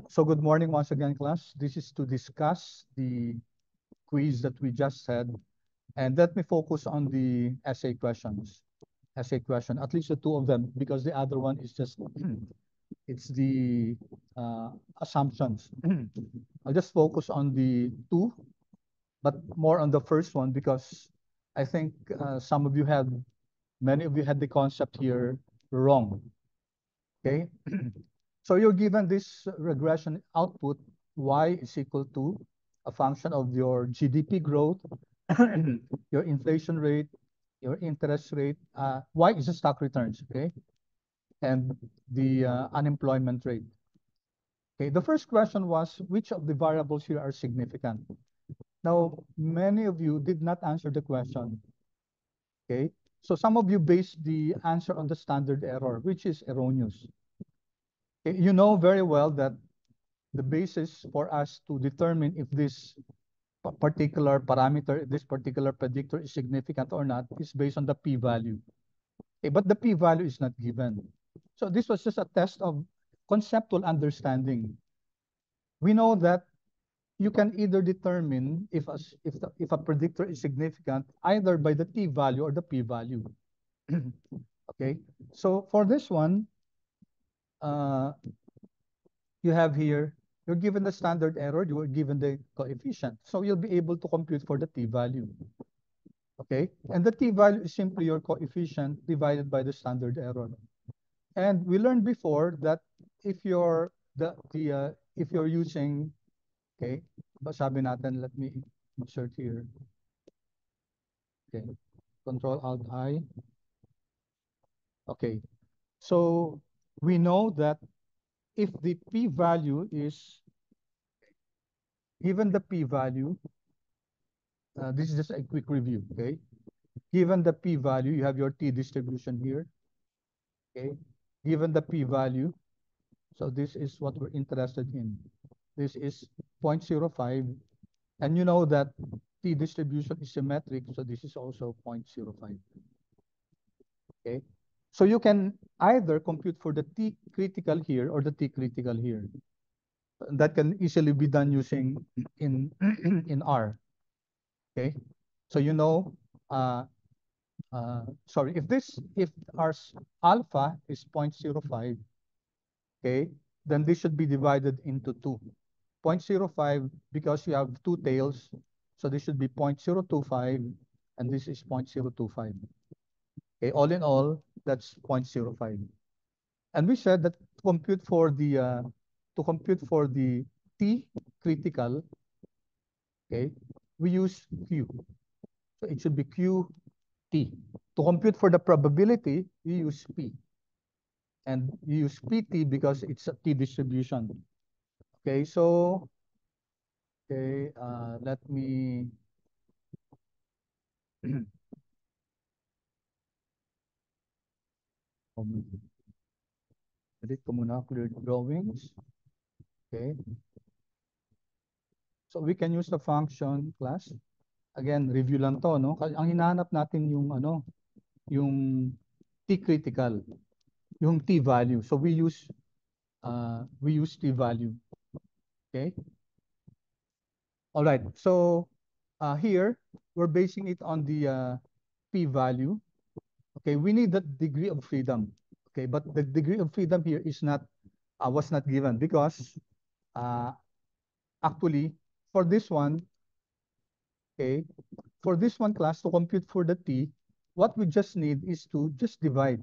So good morning once again, class. This is to discuss the quiz that we just had. And let me focus on the essay questions. Essay question, at least the two of them, because the other one is just, it's the uh, assumptions. I'll just focus on the two, but more on the first one, because I think many of you had the concept here wrong. Okay. So you're given this regression output, y is equal to a function of your GDP growth, your inflation rate, your interest rate. Y is the stock returns, okay? And the unemployment rate. Okay, the first question was, which of the variables here are significant? Now, many of you did not answer the question, okay? So some of you based the answer on the standard error, which is erroneous. Okay, you know very well that the basis for us to determine if this particular parameter, this particular predictor is significant or not is based on the p-value. Okay, but the p-value is not given. So this was just a test of conceptual understanding. We know that you can either determine if a predictor is significant either by the t-value or the p-value. Okay, so for this one, uh, you have here, you're given the standard error, you are given the coefficient. So you'll be able to compute for the t-value. Okay, and the t-value is simply your coefficient divided by the standard error. And we learned before that if you're if you're using, okay, sabi natin, let me insert here. Okay, Control Alt I. Okay, so we know that if the p-value is given the p-value, this is just a quick review, okay? Given the p-value, you have your t distribution here, okay? Given the p-value, so this is what we're interested in. This is 0.05, and you know that t distribution is symmetric, so this is also 0.05, okay? So you can either compute for the t critical here or the t critical here. That can easily be done using in in R, okay? So you know, sorry, if our alpha is 0.05, okay, then this should be divided into 2. 0.05 because you have two tails, so this should be 0.025, and this is 0.025. Okay, all in all, that's 0.05. And we said that to compute for the t critical, okay, we use q. So it should be qt. To compute for the probability, we use p. And you use pt because it's a t distribution. Okay, so let me edit ko muna, clear drawings. Okay, so we can use the function class. Again, review lang to, no? Ang hinahanap natin yung ano, yung t critical, yung t value. So we use t value. Okay. All right. So here we're basing it on the p value. Okay, we need the degree of freedom. Okay, but the degree of freedom here is not was not given because uh, actually for this one, okay, for this one class to compute for the t, what we just need is to just divide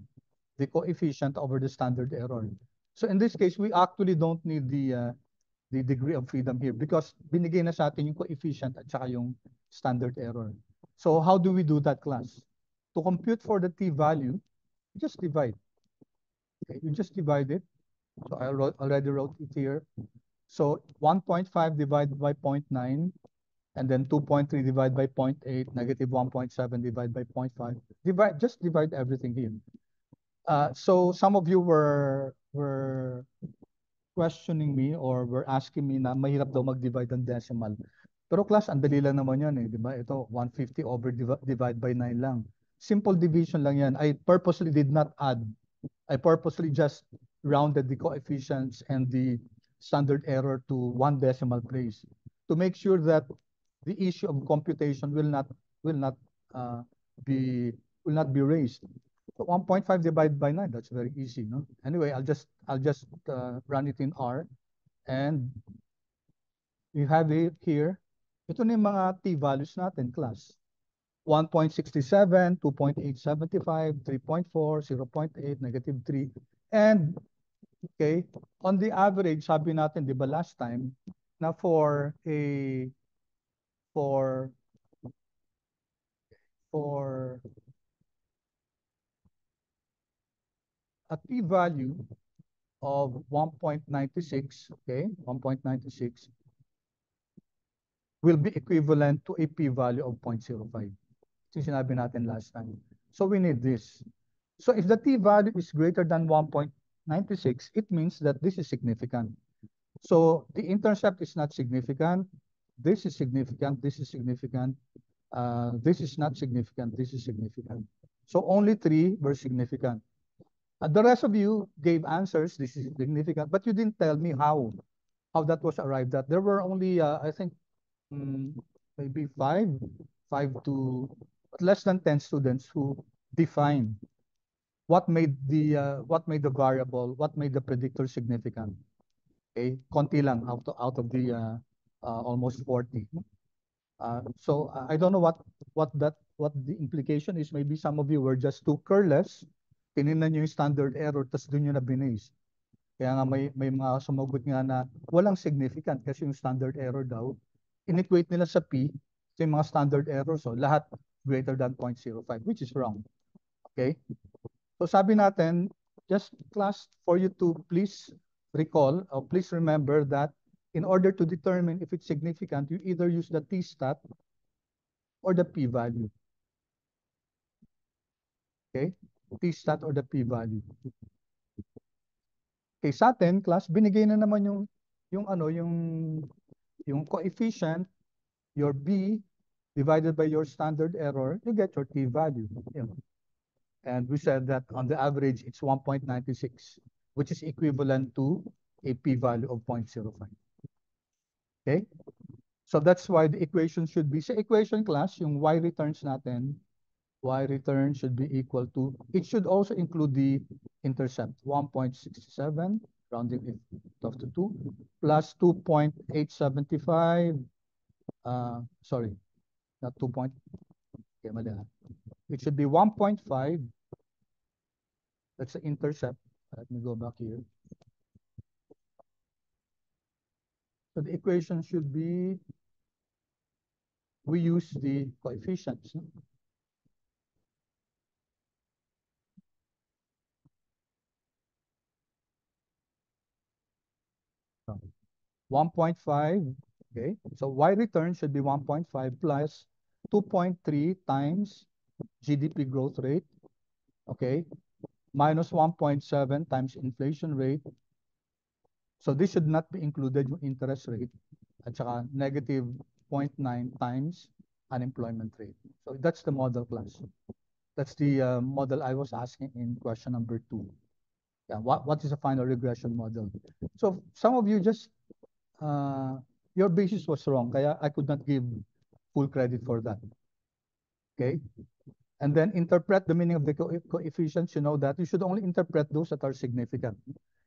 the coefficient over the standard error. So in this case, we actually don't need the degree of freedom here because binigay na sa atin yung coefficient at saka yung standard error. So how do we do that, class? To compute for the t value, just divide. Okay, you just divide it. So I already wrote it here. So 1.5 divided by 0.9, and then 2.3 divided by 0.8, negative 1.7 divided by 0.5. Just divide everything here. So some of you were questioning me or were asking me na mahirap daw mag-divide ng decimal. Pero class, ang dali lang naman yan eh, di ba? Ito, 150 over divide by 9 lang. Simple division lang yan. I purposely did not add. I purposely just rounded the coefficients and the standard error to 1 decimal place to make sure that the issue of computation will not uh, be raised. So 1.5 divided by 9, that's very easy, no? Anyway, I'll just run it in R, and you have it here. Ito na yung mga t-values natin, class. 1.67, 2.875, 3.4, 0.8, -3. And, okay, on the average, sabi natin, di ba last time, na for for a p-value of 1.96, okay, 1.96 will be equivalent to a p-value of 0.05. Ito yung sinabi natin last time. So we need this. So if the t-value is greater than 1.96, it means that this is significant. So the intercept is not significant. This is significant. This is significant. This is not significant. This is significant. So only 3 were significant. The rest of you gave answers. This is significant, but you didn't tell me how that was arrived at. There were only, I think, maybe five to less than 10 students who defined what made the variable, what made the predictor significant. Okay, konti lang out of the almost 40. So I don't know what the implication is. Maybe some of you were just too careless. Tinignan nyo yung standard error, tas doon nyo na binase. Kaya nga may mga sumagot nga na walang significant kasi yung standard error daw, inequate nila sa P, so yung mga standard errors, so lahat greater than 0.05, which is wrong. Okay? So sabi natin, just class, for you to please recall, or please remember that in order to determine if it's significant, you either use the t-stat or the p-value. Okay? T-stat or the p-value. Okay, sa atin, class, binigay na naman yung coefficient, your B divided by your standard error, you get your t-value. And we said that on the average, it's 1.96, which is equivalent to a p-value of 0.05. Okay? So that's why the equation should be, sa equation class, yung y returns natin, y return should be equal to, it should also include the intercept, 1.67, rounding it off to 2, plus 2.875, sorry, not 2 point, okay, mali. It should be 1.5, that's the intercept. Let me go back here. So the equation should be, we use the coefficients. No? 1.5, okay? So y return should be 1.5 plus 2.3 times GDP growth rate, okay? Minus 1.7 times inflation rate. So this should not be included yung interest rate at saka negative 0.9 times unemployment rate. So that's the model class. That's the model I was asking in question number 2. Yeah, what is the final regression model? So some of you just your basis was wrong, kaya I could not give full credit for that. Okay? And then interpret the meaning of the coefficients. You know that you should only interpret those that are significant.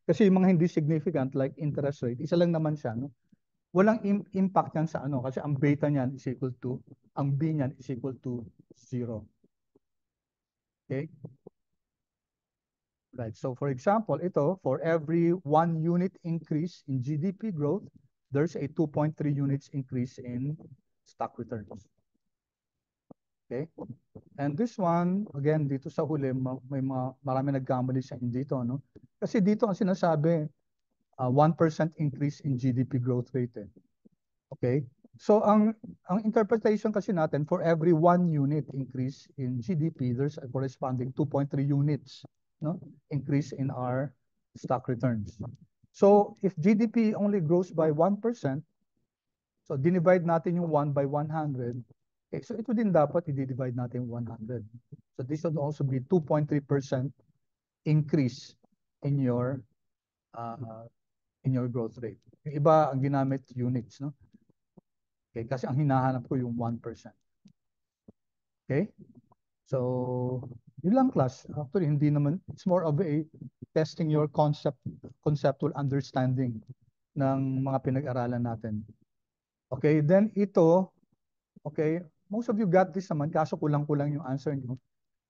Kasi yung mga hindi significant, like interest rate, isa lang naman siya. No? Walang impact yan sa ano, kasi ang beta niyan is equal to, ang B niyan is equal to 0. Okay? Right. So for example, ito, for every 1 unit increase in GDP growth, there's a 2.3 units increase in stock returns. Okay? And this one, again, dito sa huli, marami nagkamali sa inyo dito, no? Kasi dito ang sinasabi, 1% increase in GDP growth rate. Eh. Okay? So ang interpretation kasi natin, for every 1 unit increase in GDP, there's a corresponding 2.3 units, no? Increase in our stock returns. So if GDP only grows by 1%, so divide natin yung 1 by 100, okay, so ito din dapat i-divide natin 100. So this would also be 2.3% increase in your in your growth rate. Yung iba, ang ginamit units, no? Okay, kasi ang hinahanap ko yung 1%. Okay? So, yun lang class. Actually, hindi naman, it's more of a testing your conceptual understanding ng mga pinag-aralan natin. Okay, then ito, okay, most of you got this naman, kaso kulang-kulang yung answer nyo.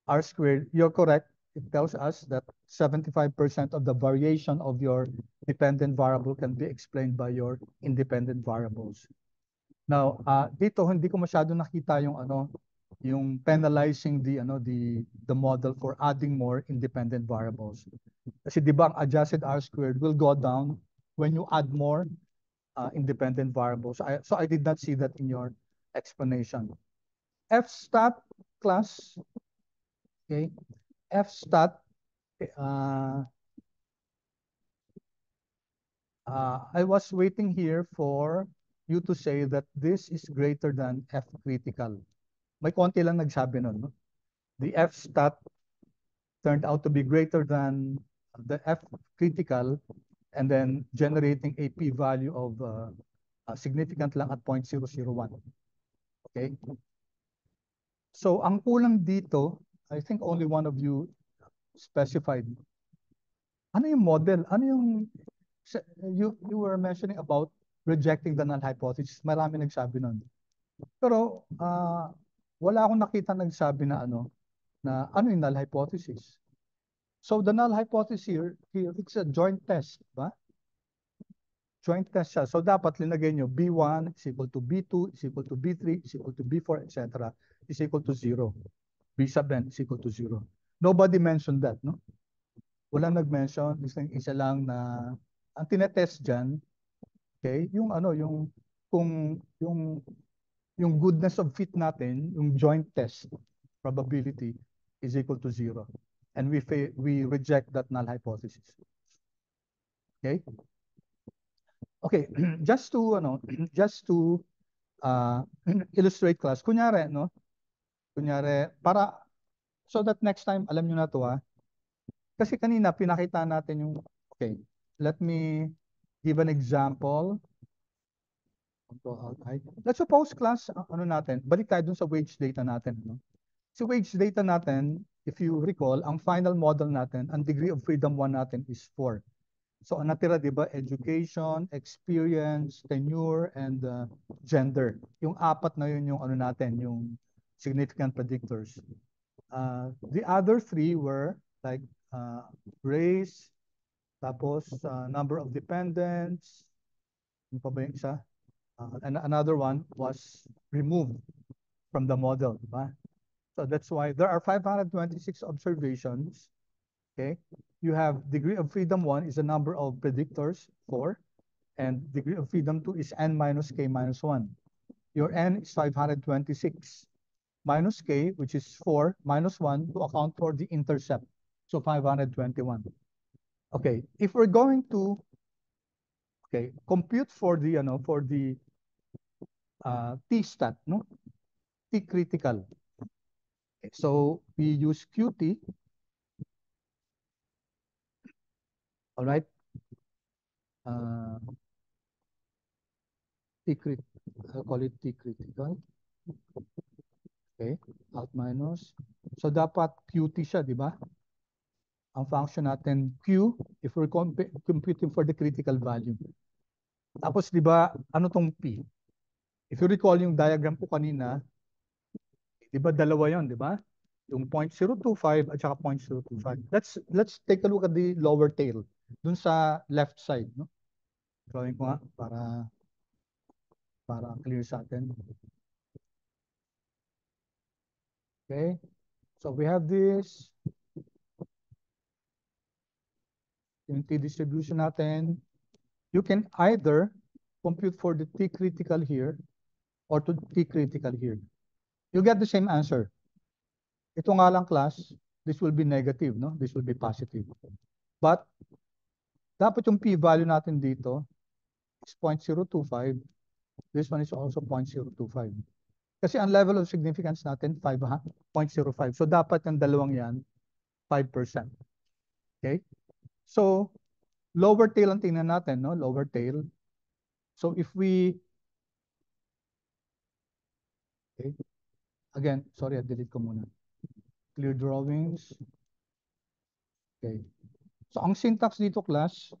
R squared, you're correct. It tells us that 75% of the variation of your dependent variable can be explained by your independent variables. Now, dito hindi ko masyado nakita yung yung penalizing the model for adding more independent variables. Kasi 'di ba ang adjusted R squared will go down when you add more independent variables. So I did not see that in your explanation. F stat class, okay? F stat, I was waiting here for you to say that this is greater than F critical. May konti lang nagsabi nun, no? The F stat turned out to be greater than the F critical, and then generating a p-value of significant lang at 0.001. Okay? So ang kulang dito, I think only one of you specified. Ano yung model? Ano yung you were mentioning about rejecting the null hypothesis. Marami nagsabi nun. Pero wala akong nakita nagsabi na ano yung null hypothesis. So the null hypothesis here it's a joint test, ba? Joint test siya. So dapat linagay nyo B1 is equal to B2 is equal to B3 is equal to B4, etc. is equal to 0. B sub n is equal to 0. Nobody mentioned that, no? Walang nag-mention. Isa lang na ang tinetest dyan, okay, yung kung yung goodness of fit natin, yung joint test probability is equal to 0. And we reject that null hypothesis. Okay? Okay, just to illustrate class, kunyari, no? Kunyari, para so that next time alam niyo na to, kasi kanina pinakita natin yung okay, let me give an example. Let's suppose class, ano natin, balik tayo dun sa wage data natin, no? Si wage data natin, if you recall, ang final model natin, ang degree of freedom 1 natin is 4. So ang natira, di ba, education, experience, tenure, and gender. Yung apat na yun yung natin, yung significant predictors. The other three were like race, tapos number of dependents, yung pa ba yung isa? And another one was removed from the model, di ba? So that's why there are 526 observations. Okay, you have degree of freedom 1 is the number of predictors 4, and degree of freedom 2 is n minus k minus 1. Your n is 526 minus k, which is 4 minus 1 to account for the intercept. So 521. Okay, if we're going to compute for the t stat, no? T critical. Okay, so we use qt. All right. I'll call it T critical. Okay, out minus. So dapat qt siya, di ba? Ang function natin q if we're computing for the critical value. Tapos di ba, ano tong p? If you recall yung diagram ko kanina, di ba dalawa yon, di ba? Yung 0.025 at saka 0.025. Let's take a look at the lower tail dun sa left side, no? Drawing ko nga para clear sa atin. Okay, so we have this yung T distribution natin. You can either compute for the T critical here or to T critical here. You get the same answer. Ito nga lang class, this will be negative, no? This will be positive. But dapat yung p-value natin dito is 0.025. This one is also 0.025. Kasi ang level of significance natin 0.05. So dapat yung dalawang yan 5%. Okay? So Lower tail ang tingnan natin, no? Lower tail. So if we, okay, again, sorry, delete ko muna. Clear drawings. Okay. So ang syntax dito, class,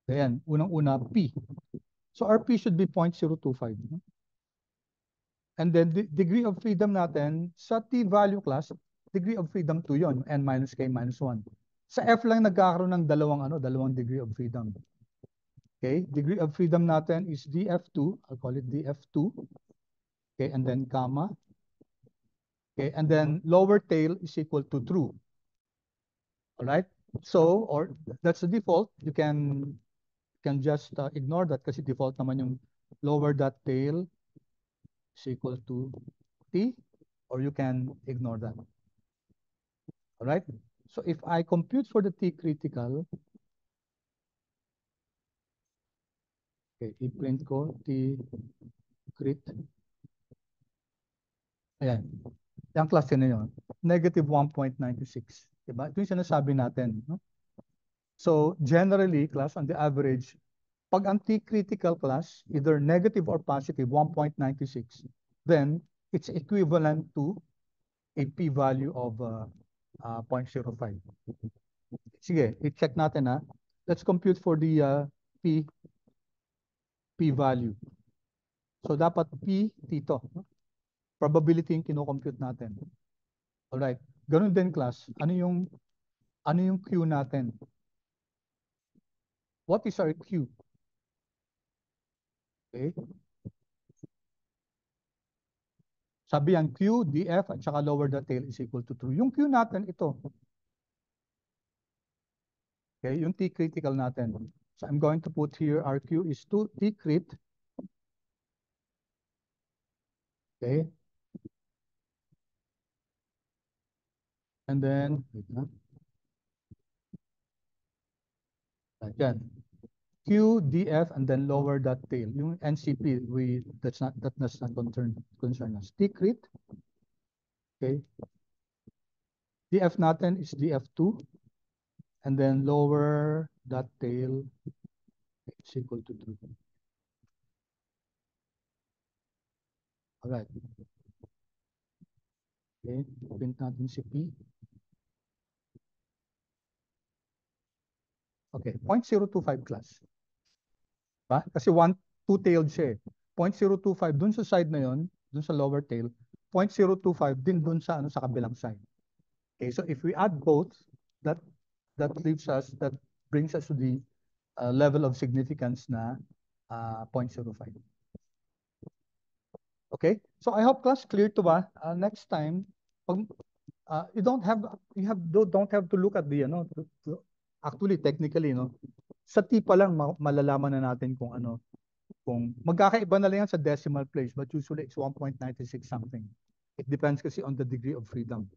ayan, unang-una, P. So our P should be 0.025. No? And then the degree of freedom natin, sa t-value class, degree of freedom 2 yon, n minus k minus 1. Sa F lang nagkakaroon ng dalawang degree of freedom. Okay, degree of freedom natin is df2, I'll call it df2. Okay, and then comma. Okay, and then lower tail is equal to true. All right, so, or that's the default. You can just ignore that kasi default naman yung lower that tail is equal to t, or you can ignore that. All right, so if I compute for the t critical, okay, i-print ko t crit. Ayan, yung klase na yun, negative 1.96. Diba? Ito yung sinasabi natin. No? So, generally, class, on the average, pag ang T-critical class, either negative or positive, 1.96, then it's equivalent to a p-value of 0.05. Sige, i-check natin ha. Let's compute for the p-value. So, dapat p dito. No? Probability yung kinocompute natin. Alright. Ganun din, class. Ano yung Q natin? What is our Q? Okay. Sabi yan, Q, DF, at saka lower the tail is equal to true. Yung Q natin, ito. Okay, yung T critical natin. So I'm going to put here, our Q is 2 T crit. Okay. And then, wait na. Yan. Q, DF, and then lower that tail. Yung NCP, that does not concern us. T crit. Okay. DF natin is DF2. And then lower that tail is equal to 2. All right. Okay. Print natin si P. Okay. 0.025 class. Ba? Kasi two-tailed siya eh. 0.025 dun sa side na yon, dun sa lower tail, 0.025 din dun sa sa kabilang side. Okay, so if we add both, that that brings us to the level of significance na 0.05. Okay? So I hope class clear to ba? Next time, pag, don't have to look at the actually technically sa T pa lang malalaman na natin kung kung magkakaiba na lang yan sa decimal place, but usually it's 1.96 something. It depends kasi on the degree of freedom.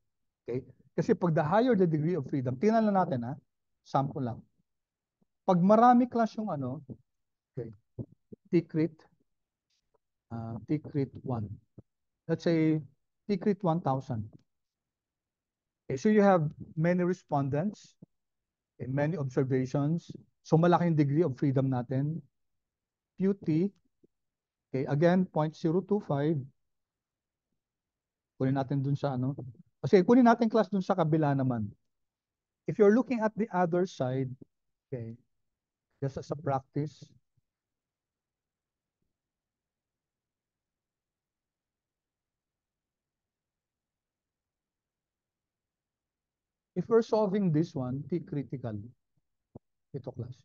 Okay? Kasi pag the higher the degree of freedom, tingnan lang natin sample lang. Pag marami class yung okay, T-crit 1. Let's say T-crit 1,000. Okay, so you have many respondents, okay, many observations. So malaki yung degree of freedom natin. QT, okay, again, 0.025. Kunin natin dun sa Kasi kunin natin class dun sa kabila naman. If you're looking at the other side, okay, just as a practice, if we're solving this one, T-critical, ito class.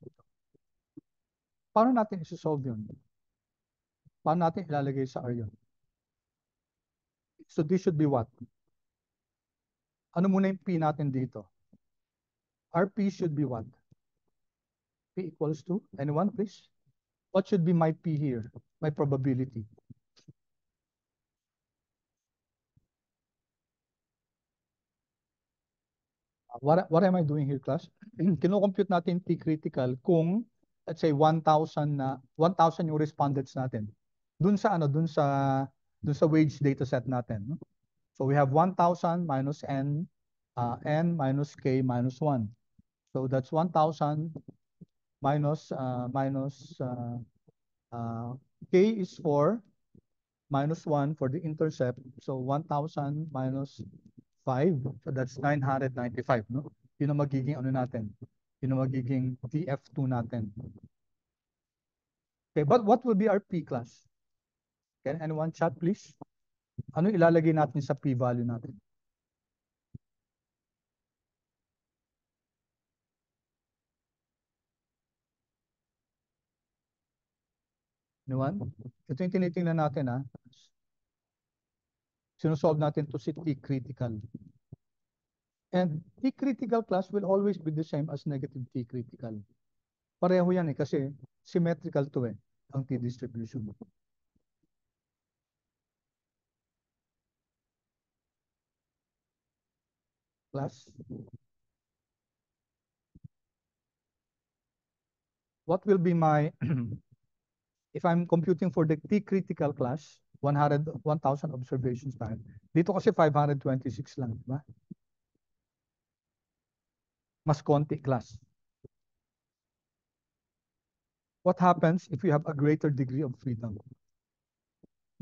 Paano natin isi-solve yun? Paano natin ilalagay sa R yun? So this should be what? Ano muna yung P natin dito? RP should be what? P equals to, anyone please? What should be my P here? My probability. What am I doing here, class? Kino-compute natin T-critical kung, let's say, 1,000 yung respondents natin. Dun sa dun sa wage data set natin. No? So we have 1,000 minus N minus K minus 1. So that's 1,000 minus k is 4 minus 1 for the intercept. So 1,000 minus 5. So that's 995, no? Yun ang magiging ano natin. Yun ang magiging TF2 natin. Okay, but what will be our P class? Can anyone chat, please? Ano ilalagay natin sa P value natin? Anyone? Ito yung tinitingnan natin, ha? Sinusolve natin to si T critical. And T critical class will always be the same as negative T critical. Pareho yan eh, kasi symmetrical to eh, ang T distribution. Class? What will be my, if I'm computing for the T critical class, 1,000 observations time. Dito kasi 526 lang, di ba? Mas konti class. What happens if you have a greater degree of freedom?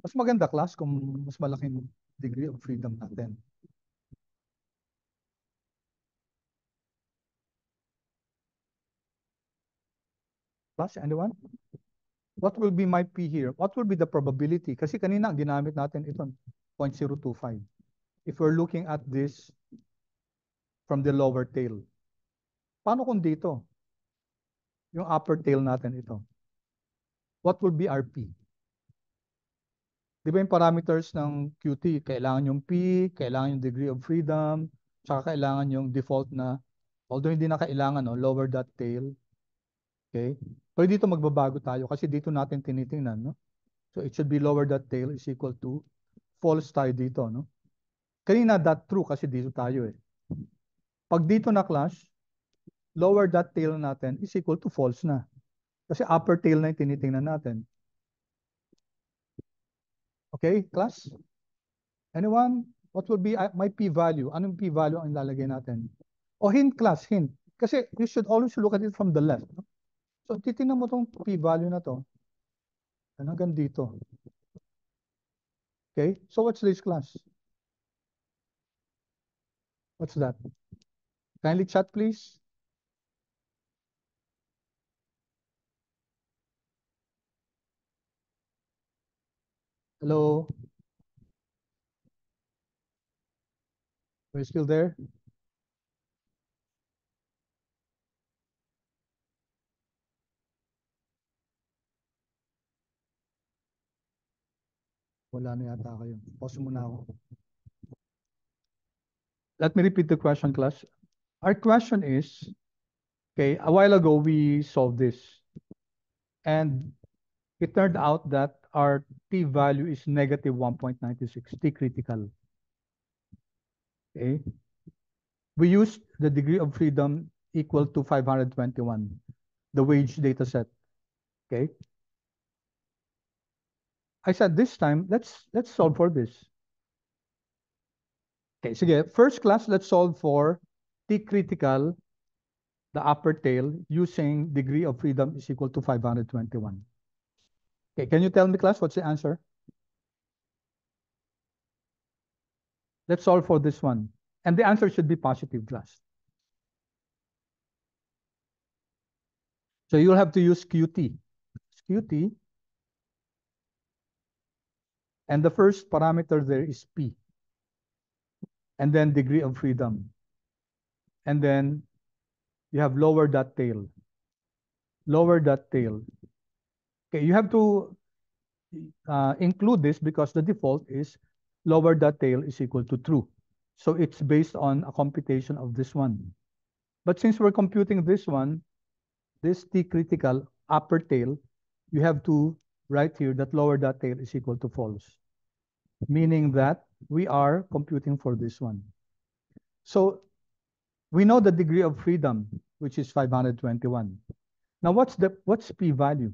Mas maganda class kung mas malaking degree of freedom natin. Class, anyone? What will be my P here? What will be the probability? Kasi kanina ginamit natin ito 0.025. If we're looking at this from the lower tail. Paano kung dito? Yung upper tail natin ito. What will be our P? Di ba yung parameters ng QT, kailangan yung P, kailangan yung degree of freedom, tsaka kailangan yung default na, although hindi na kailangan, no, lower that tail. Okay? Pero dito magbabago tayo kasi dito natin tinitingnan, no? So it should be lower that tail is equal to false tayo dito, no? Kanina that true kasi dito tayo eh. Pag dito na class, lower that tail natin is equal to false na. Kasi upper tail na yung tinitingnan natin. Okay, class? Anyone? What will be my p-value? Anong p-value ang ilalagay natin? O hint class, hint. Kasi you should always look at it from the left. No? So titingnan mo tong p-value na to. Hanggang dito. Okay, so what's this class? What's that? Kindly chat, please. Hello? Are you still there? Wala na yata kayo. Pause muna ako. Let me repeat the question, class. Our question is, okay, a while ago we solved this. And it turned out that our T value is negative 1.96, T critical. Okay. We used the degree of freedom equal to 521, the wage data set. Okay. I said this time, let's solve for this. Okay, sige, first class, let's solve for T critical, the upper tail, using degree of freedom is equal to 521. Okay, can you tell me, class, what's the answer? Let's solve for this one. And the answer should be positive, class. So you'll have to use QT. QT. And the first parameter there is P. And then degree of freedom. And then you have lower that tail. Lower that tail. Okay, you have to include this because the default is lower that tail is equal to true. So it's based on a computation of this one. But since we're computing this one, this T critical upper tail, you have to write here that lower that tail is equal to false, meaning that we are computing for this one. So we know the degree of freedom, which is 521. Now what's P value?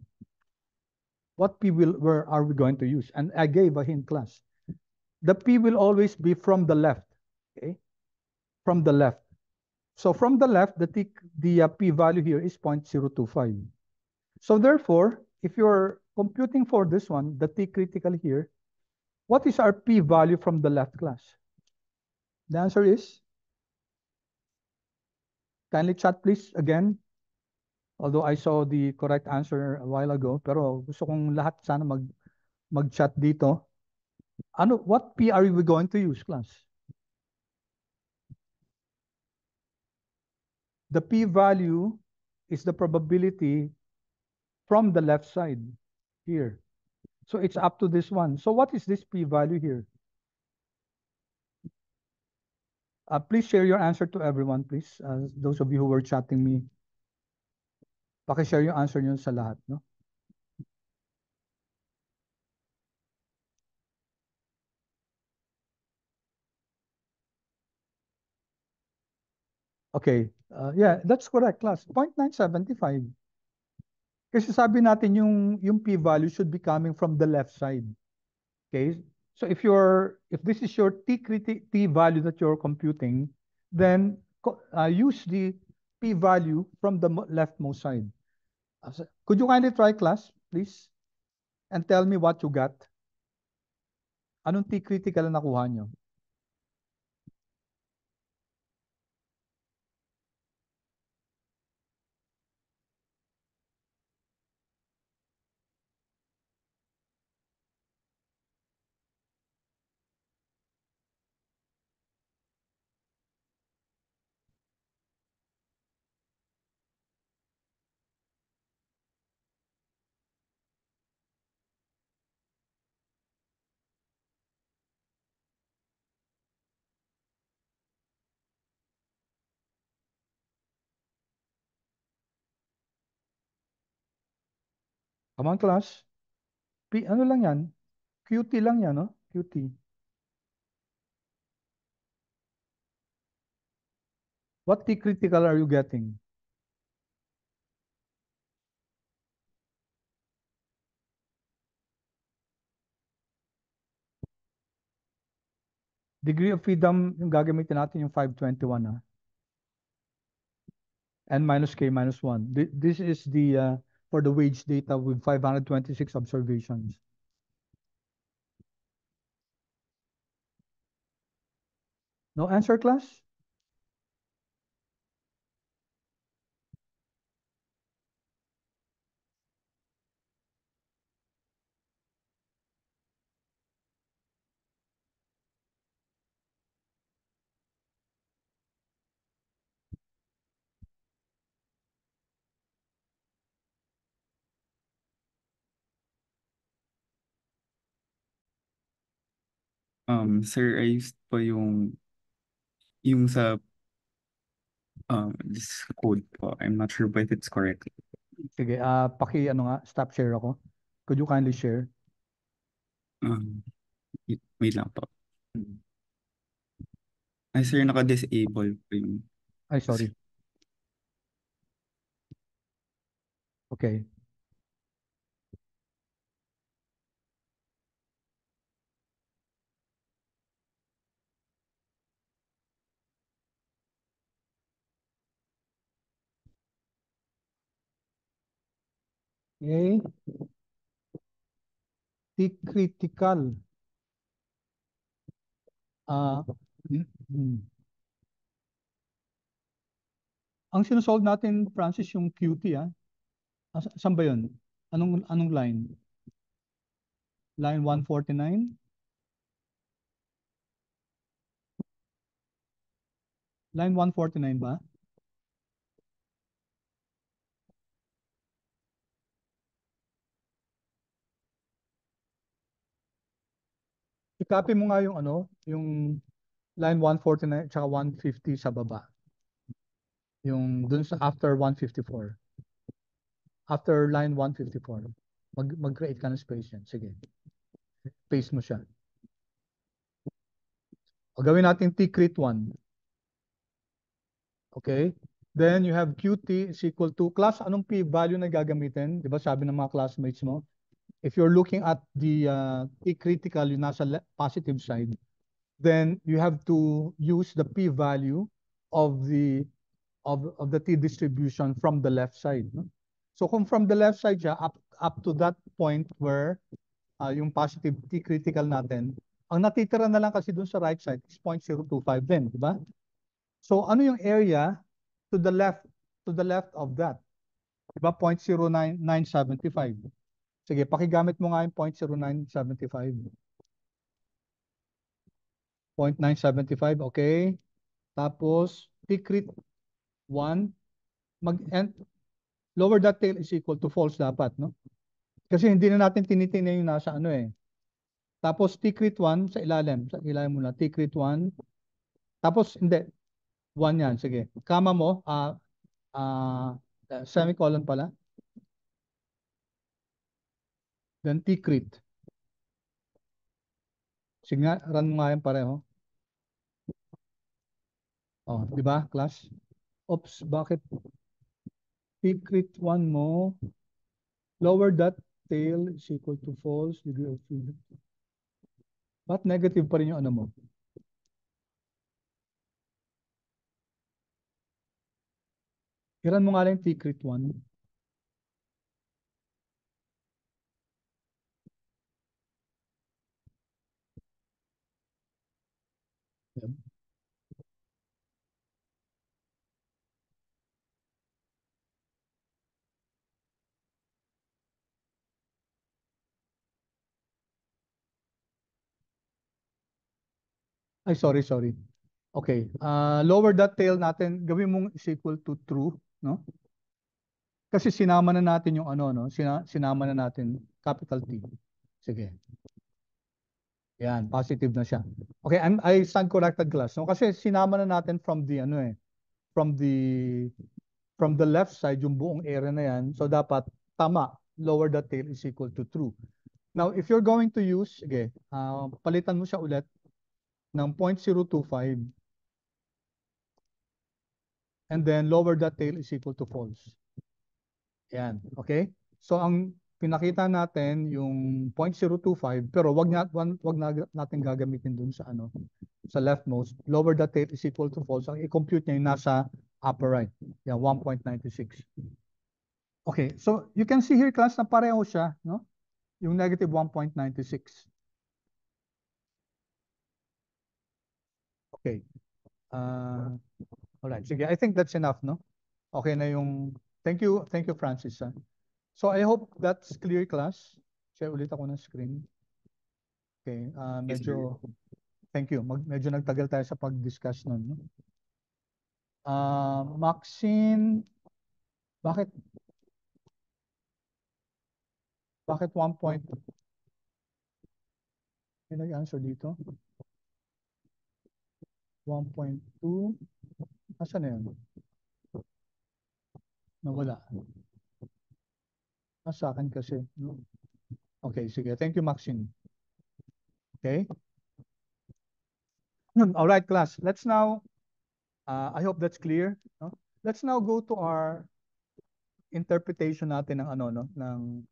What P where are we going to use? And I gave a hint, class. The P will always be from the left, okay? From the left. So from the left, the p-value here is 0.025. So therefore, if you're computing for this one, the T critical here, what is our p-value from the left class? The answer is, kindly chat please again. Although I saw the correct answer a while ago, pero gusto kong lahat sana mag-chat dito. What P are we going to use, class? The p-value is the probability from the left side here. So it's up to this one. So what is this p-value here? Please share your answer to everyone, please. Those of you who were chatting me, paki-share yung answer nyo sa lahat, no? Okay. Yeah, that's correct, class. 0.975. Kasi sabi natin yung p-value should be coming from the left side. Okay? So if this is your t value that you're computing, then use the p-value from the leftmost side. Could you kindly try, class, please? And tell me what you got. Anong t-critical na nakuha nyo? Come on, class. Ano lang yan? QT lang yan, no? QT. What t-critical are you getting? Degree of freedom, yung gagamitin natin yung 521, ha? N minus K minus 1. This is the for the wage data with 526 observations. No answer, class? Sir, I used po yung sa this code po. I'm not sure if it's correct. Sige, stop share ako. Could you kindly share? Wait lang po. Hmm. Ay, sir, naka-disable po yung... Ay, sorry. Okay. Okay. T-critical. Hmm. Ang sinusolve natin, Francis, yung QT, ah. Saan ba yun? Anong line? Line 149? Line 149 ba? I-copy mo nga yung line 149 at 150 sa baba. Yung dun sa after 154. After line 154. Mag-create ka ng space yan. Sige. Paste mo siya. O gawin natin T-crit 1. Okay? Then you have QT is equal to, class, anong p-value na gagamitin? Di ba sabi ng mga classmates mo? If you're looking at the T-critical, yung nasa positive side, then you have to use the p-value of the of the t-distribution from the left side. No? So kung from the left side siya, up to that point where yung positive t-critical natin, ang natitira na lang kasi dun sa right side is 0.025 din, di ba? So ano yung area to the left of that? Di ba 0.09975? Sige, pakigamit mo nga yung 0.0975. 0.975, okay. Tapos, t-crit 1, lower that tail is equal to false dapat, no? Kasi hindi na natin tinitingnan yung nasa ano eh. Tapos, t-crit 1 sa ilalim muna, t-crit 1. Tapos, hindi, 1 yan, sige. Kama mo, semicolon pala. Then, t-crit. Sige nga, run mo nga yan pareho. Oh, di ba, class? Oops, bakit t-crit 1 mo, lower that tail is equal to false, degree of freedom. Ba't negative pa rin yung ano mo? Iran mo nga lang yung t-crit 1. Yan. Ay, sorry. Okay. Lower that tail natin, gawin mong is equal to true, no? Kasi sinama na natin yung ano, no? Sinama na natin capital T. Sige. Yan, positive na siya. Okay, I stand corrected, class. No? Kasi sinama na natin from the ano eh, from the left side yung buong area na yan. So dapat tama, lower the tail is equal to true. Now, if you're going to use, sige, palitan mo siya ulit ng 0.025 and then lower the tail is equal to false. Yan, okay? So ang pinakita natin yung 0.025 pero wag na natin gagamitin dun sa ano, sa leftmost. Lower the tail is equal to false. Ang i-compute niya yung nasa upper right. Yan, 1.96. Okay, so you can see here, class, na pareho siya, no? Yung negative 1.96. Okay. All right. Sige, I think that's enough, no? Okay na yung thank you, Francis. So I hope that's clear, class. Share ulit ako ng screen. Okay, Yes, sir. medyo thank you. Medyo nagtagal tayo sa pag-discuss nun, no? Maxine, bakit 1 point? May nag-answer dito? 1.2. Asan na yun? Nawala. Sa akin kasi. No? Okay, sige. Thank you, Maxine. Okay. All right, class. Let's now, I hope that's clear. No? Let's now go to our interpretation natin ng ano, no? ng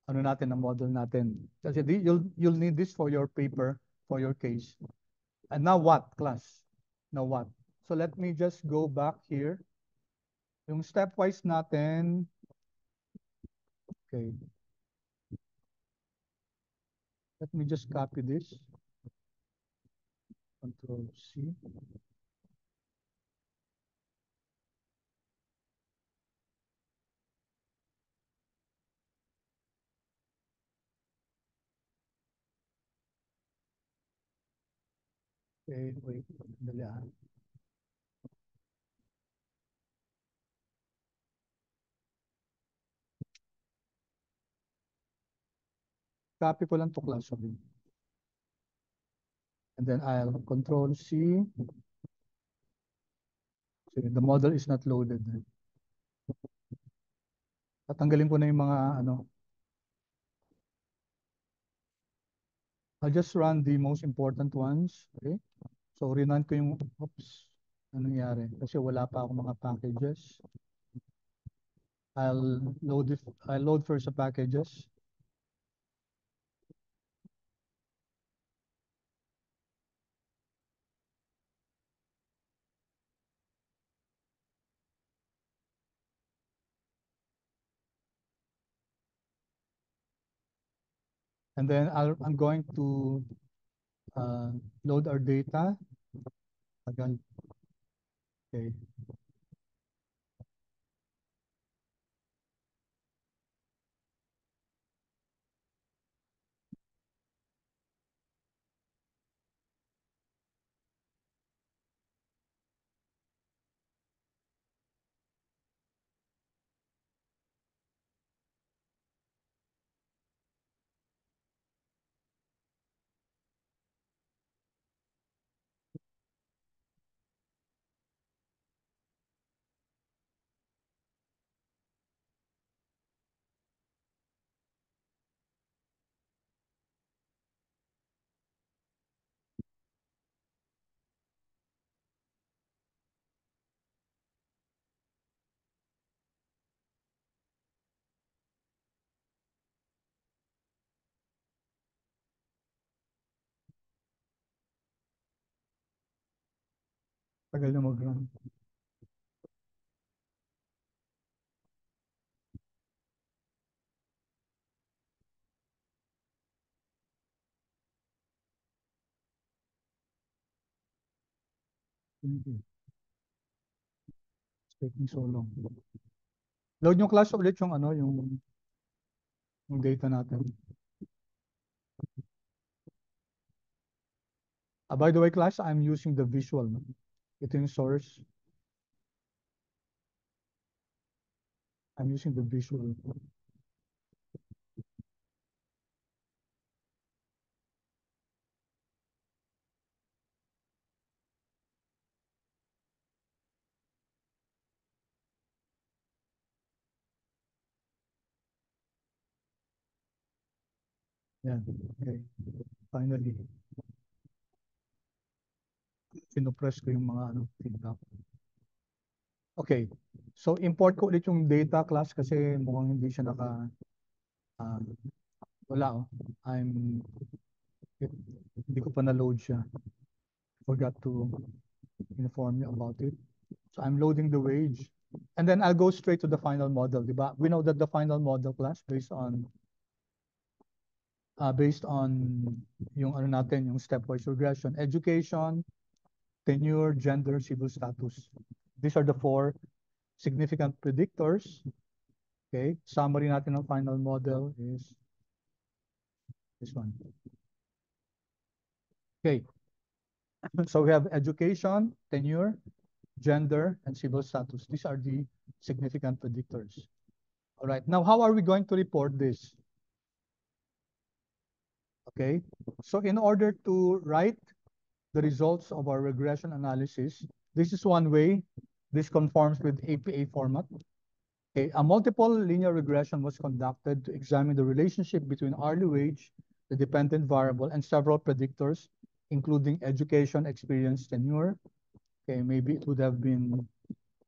ano natin, ng model natin. Kasi you'll need this for your paper, for your case. And now what, class? Now what? So let me just go back here. Yung stepwise natin. Okay. Let me just copy this. Control C. Okay, wait. Dali ah. Copy ko lang to, class. Sorry. And then I'll control C. So the model is not loaded. Tatanggalin ko na yung mga ano. I'll just run the most important ones. Okay. So rinan ko yung, oops, ano nangyari? Kasi wala pa ako mga packages. I'll load first the packages. And then I'm going to load our data. Again, okay. Tagal na mag-run. It's taking so long. Load yung class ulit yung ano, yung data natin. By the way, class, I'm using the visual. No? Ito yung source. I'm using the visual. Yeah, okay. Finally. Pinopress ko yung mga ano, feedback. Okay. So, import ko ulit yung data class kasi mukhang hindi siya uh, wala oh. Hindi ko pa na-load siya. Forgot to inform you about it. So, I'm loading the wage. And then I'll go straight to the final model, diba? We know that the final model class based on yung ano natin, yung stepwise regression, education, tenure, gender, civil status. These are the 4 significant predictors. Okay, summary natin ng final model is this one. Okay, so we have education, tenure, gender, and civil status. These are the significant predictors. All right, now how are we going to report this? Okay, so in order to write the results of our regression analysis, this is one way. This conforms with APA format. Okay, a multiple linear regression was conducted to examine the relationship between hourly wage, the dependent variable, and several predictors, including education, experience, tenure. Okay, maybe it would have been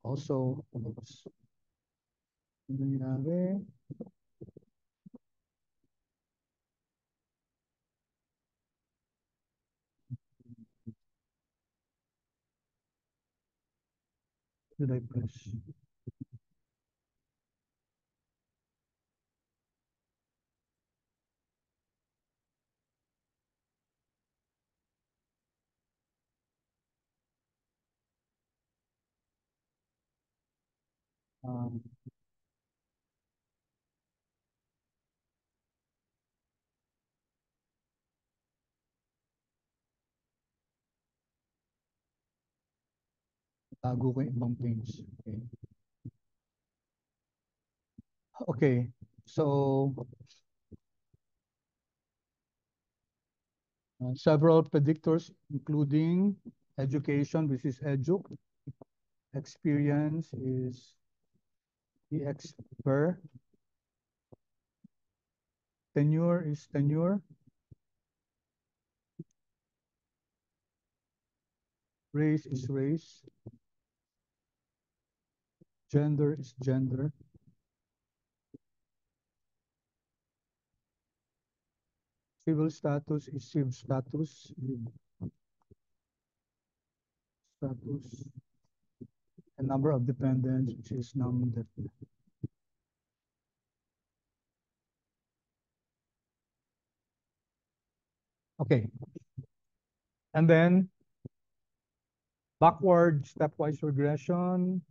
also, oops, ano nangyari? Did I press? Um, Tago ko yung ibang things. Okay. Okay, so several predictors, including education, which is edu, experience is EXPER, tenure is tenure, race is race, gender is gender, civil status is civ status, status, and number of dependents, which is num. Okay. And then backward stepwise regression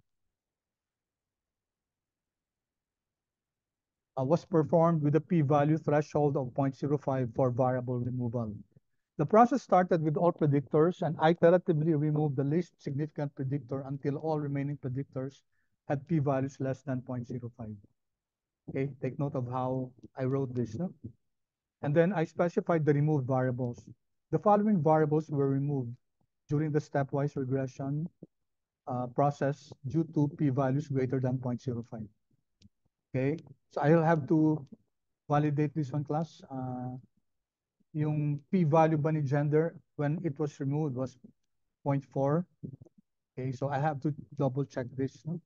was performed with a p-value threshold of 0.05 for variable removal. The process started with all predictors and iteratively removed the least significant predictor until all remaining predictors had p-values less than 0.05. Okay, take note of how I wrote this. No? And then I specified the removed variables. The following variables were removed during the stepwise regression process due to p-values greater than 0.05. Okay, so I'll have to validate this one, class. Yung p-value ba ni gender when it was removed was 0.4. Okay, so I have to double check this. No?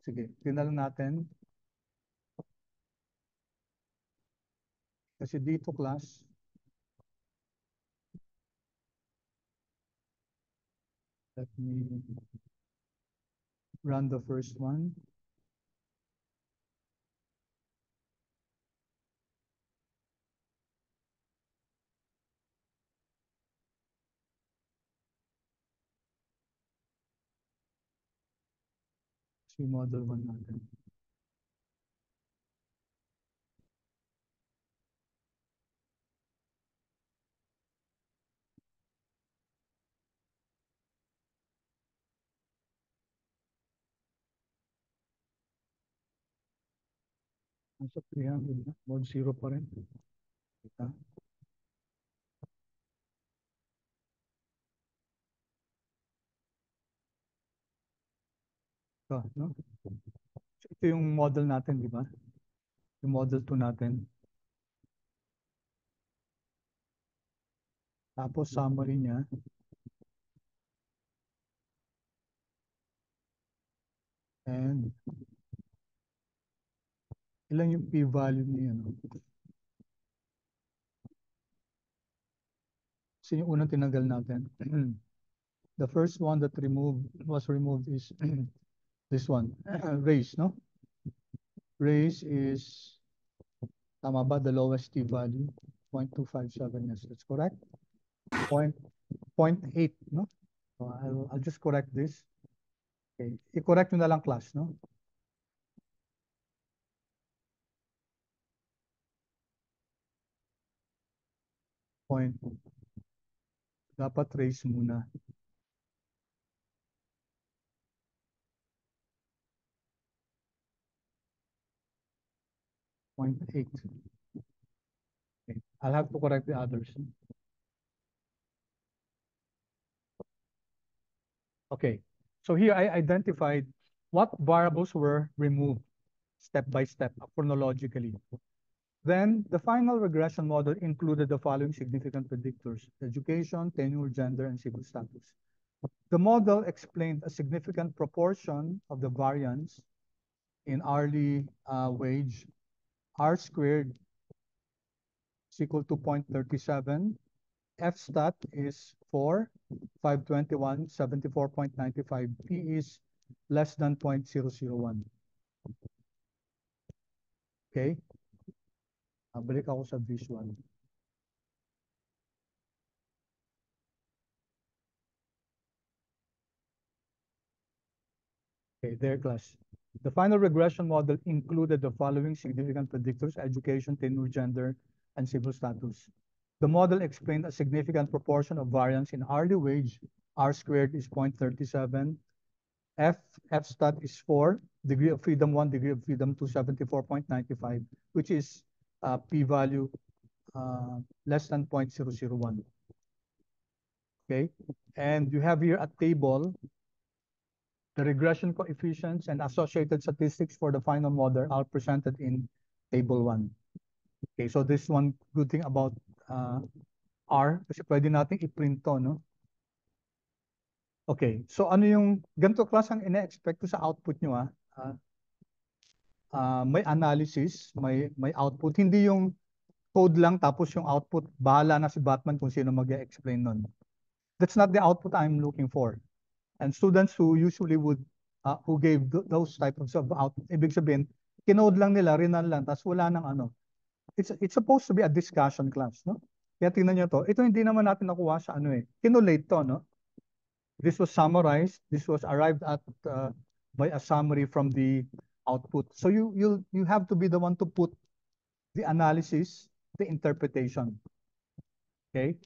Sige, tingnan lang natin. Kasi dito, class, let me run the first one. Si model 1 natin. Nasa 300 na. Mode 0 pa rin. Kita. Ito, no? So, ito yung model natin, di ba? Yung model 2 natin. Tapos summary niya. And ilan yung p-value niya, no? Kasi yung unang tinanggal natin. The first one that was removed is this one. Race, no? Race is, tama ba? The lowest t-value, 0.257. Yes, that's correct. 0.8, no? So I'll just correct this. Okay. I-correct nyo na lang, class, no? Point. Dapat raise muna. 0.8. Okay. I'll have to correct the others. Okay. So here I identified what variables were removed step by step, chronologically. Then the final regression model included the following significant predictors: education, tenure, gender, and civil status. The model explained a significant proportion of the variance in hourly wage. R squared is equal to 0.37. F stat is 4, 521, 74.95. P is less than 0.001. Okay? Balik ako sa visual. Okay, there, class. The final regression model included the following significant predictors: education, tenure, gender, and civil status. The model explained a significant proportion of variance in hourly wage. R squared is 0.37. F stat is 4, degree of freedom 1, degree of freedom 2, 74.95, which is p-value less than 0.001. Okay, and you have here a table. The regression coefficients and associated statistics for the final model are presented in table 1. Okay, so this one good thing about R, kasi pwede natin i-print to, no? Okay, so ano yung, ganito class ang ina-expect ko sa output nyo, may analysis, may output, hindi yung code lang tapos yung output, bahala na si Batman kung sino mag-explain nun. That's not the output I'm looking for. And students who usually would, who gave those types of output, ibig sabihin, kinode lang nila, rinan lang, tapos wala nang ano, it's supposed to be a discussion class, no? Kaya tingnan nyo to. Ito hindi naman natin nakuha sa ano eh. Kinulate to, no? This was summarized. This was arrived at by a summary from the output. So you have to be the one to put the analysis, the interpretation. Okay.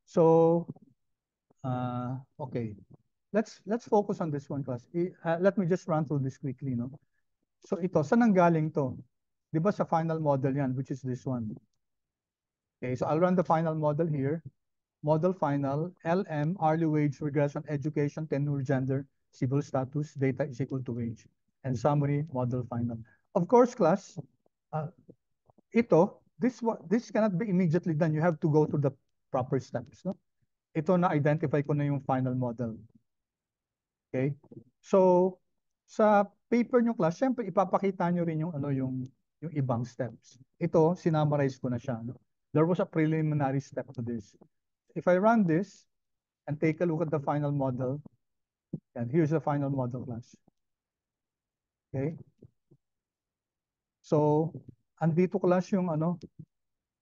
So okay. Let's focus on this one class. Let me just run through this quickly, no? So ito, saan nanggaling to? Di ba sa final model yan, which is this one. Okay, so I'll run the final model here. Model final, LM, hourly wage, regression, education, tenure, gender, civil status, data is equal to wage. And summary, model final. Of course, class, this cannot be immediately done. You have to go through the proper steps. No? Ito na-identify ko na yung final model. Okay? So, sa paper nyo class, syempre ipapakita nyo rin yung, yung ibang steps. Ito, sinummarize ko na siya. No? There was a preliminary step to this. If I run this and take a look at the final model, and here's the final model class. Okay? So, andito class yung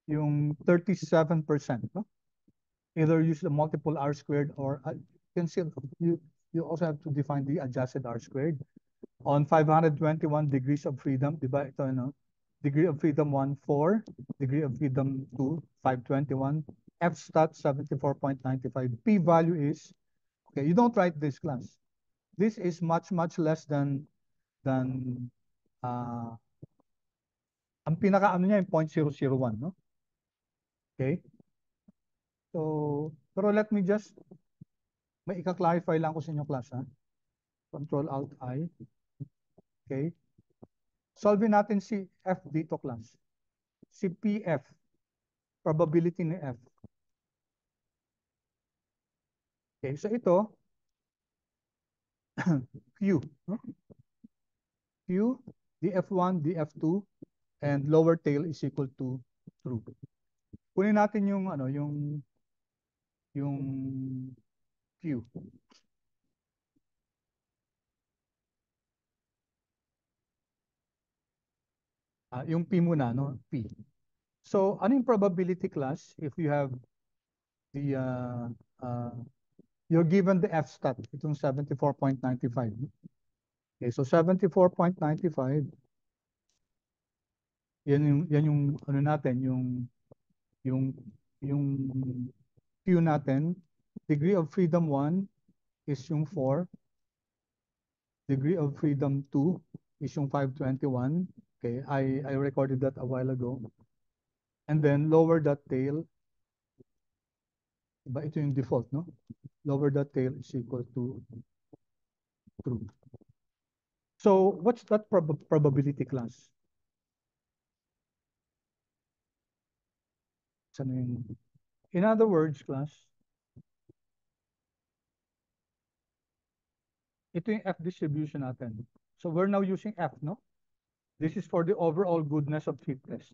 yung 37%, no? Either use the multiple R squared or you also have to define the adjusted R squared on 521 degrees of freedom, di ba? Ito, degree of freedom 1, 4, degree of freedom 2, 521, F stat 74.95, P value is, okay, you don't write this class. This is much less than uh, ang pinaka niya yung 0.001, no? Okay? So, pero let me just may ika-clarify lang ko sa inyo class, ha? Control Alt I. Okay? Solve natin si F dito class. Si PF, probability ni F. Okay, so ito Q, no? Q, df1, df2, and lower tail is equal to true. Kunin natin yung yung Q. Yung P muna, no? P. So, ano yung probability class if you have the you're given the F stat, itong 74.95. Okay, so 74.95, yan yung ano natin, yung yung Q natin. Degree of freedom 1 is yung 4. Degree of freedom 2 is yung 521. Okay, I recorded that a while ago. And then lower that tail, iba ito yung default, no? Lower that tail is equal to true. So what's that probability class? In other words, class, ito yung F distribution natin. So we're now using F, no? This is for the overall goodness of fit test.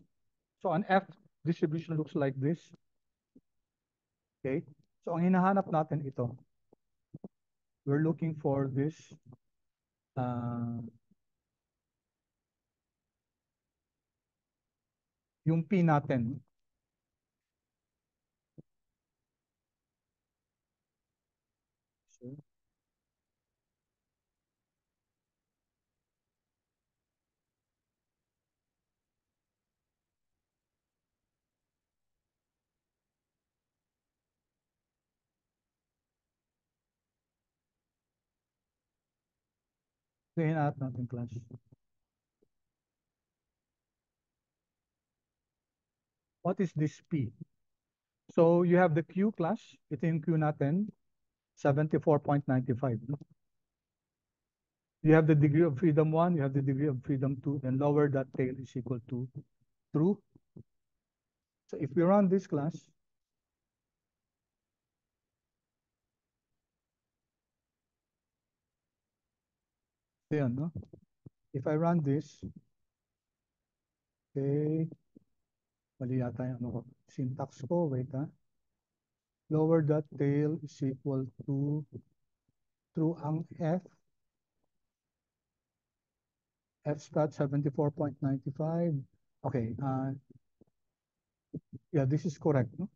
So an F distribution looks like this. Okay? So ang hinahanap natin ito. We're looking for this yung P natin. So, hinahanap natin class. What is this P? So you have the Q class. Ito yung Q natin. 74.95. No? You have the degree of freedom 1, you have the degree of freedom 2, then lower that tail is equal to true. So if we run this class, yan, no? If I run this, okay, mali yata yung ano ko. Syntax ko, wait ha. Lower that tail is equal to true ang F. F stat 74.95. Okay, Yeah, this is correct, no?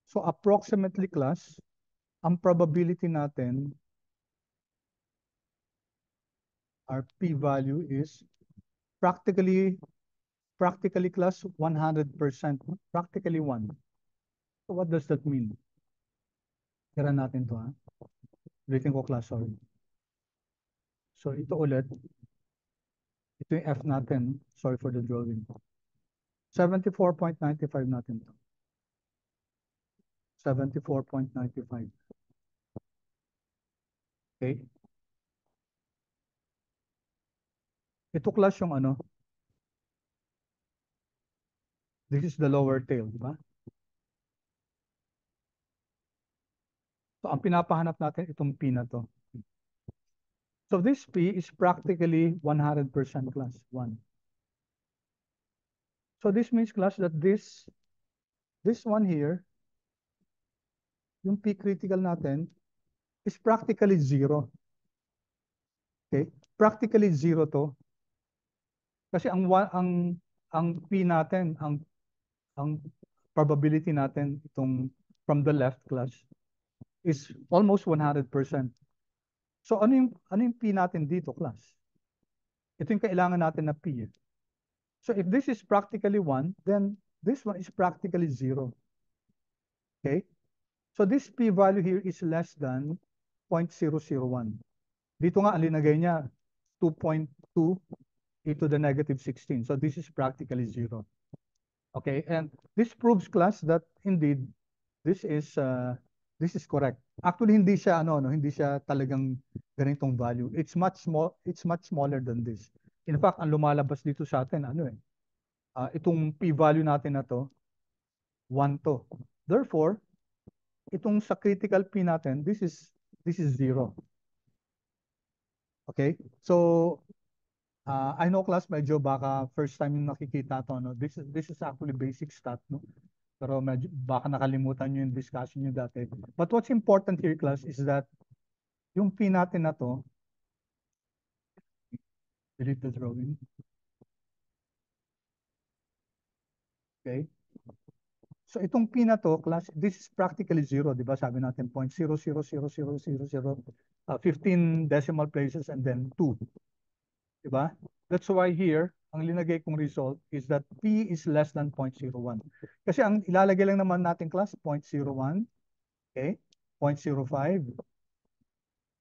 So approximately class, ang probability natin, our p-value is practically class 100%, no? Practically 1. So what does that mean? Tira natin to, ha? Ulitin ko class, sorry. So ito ulit, ito yung F natin. Sorry for the drawing. 74.95 natin to. 74.95. Okay? Ito class yung ano, this is the lower tail, di ba? So ang pinapahanap natin itong P na to. So this P is practically 100% class 1. So this means class that this one here, yung P critical natin, is practically 0. Okay? Practically 0 to. Kasi ang P natin, ang probability natin itong from the left class is almost 100%. So ano yung P natin dito, class? Ito yung kailangan natin na P. So if this is practically 1, then this one is practically 0. Okay? So this P value here is less than 0.001. Dito nga, ang linagay niya, 2.2 e to the negative 16. So this is practically 0. Okay? And this proves, class, that indeed, this is correct. Actually, hindi siya hindi siya talagang ganitong value. It's much smaller than this. In fact, ang lumalabas dito sa atin itong p-value natin na to 1 to. Therefore, itong sa critical p natin, this is 0. Okay? So I know, class, medyo baka first time yung nakikita to, no? This is actually basic stat, no? Pero medyo baka nakalimutan nyo yung discussion nyo dati. But what's important here, class, is that yung P natin na to, delete the drawing. Okay? So itong P na to, class, this is practically 0, di ba? Sabi natin 0.0000000, 15 decimal places and then 2. Di ba? That's why here, ang linagay kong result is that P is less than 0.01. Kasi ang ilalagay lang naman natin, class, 0.01, okay? 0.05,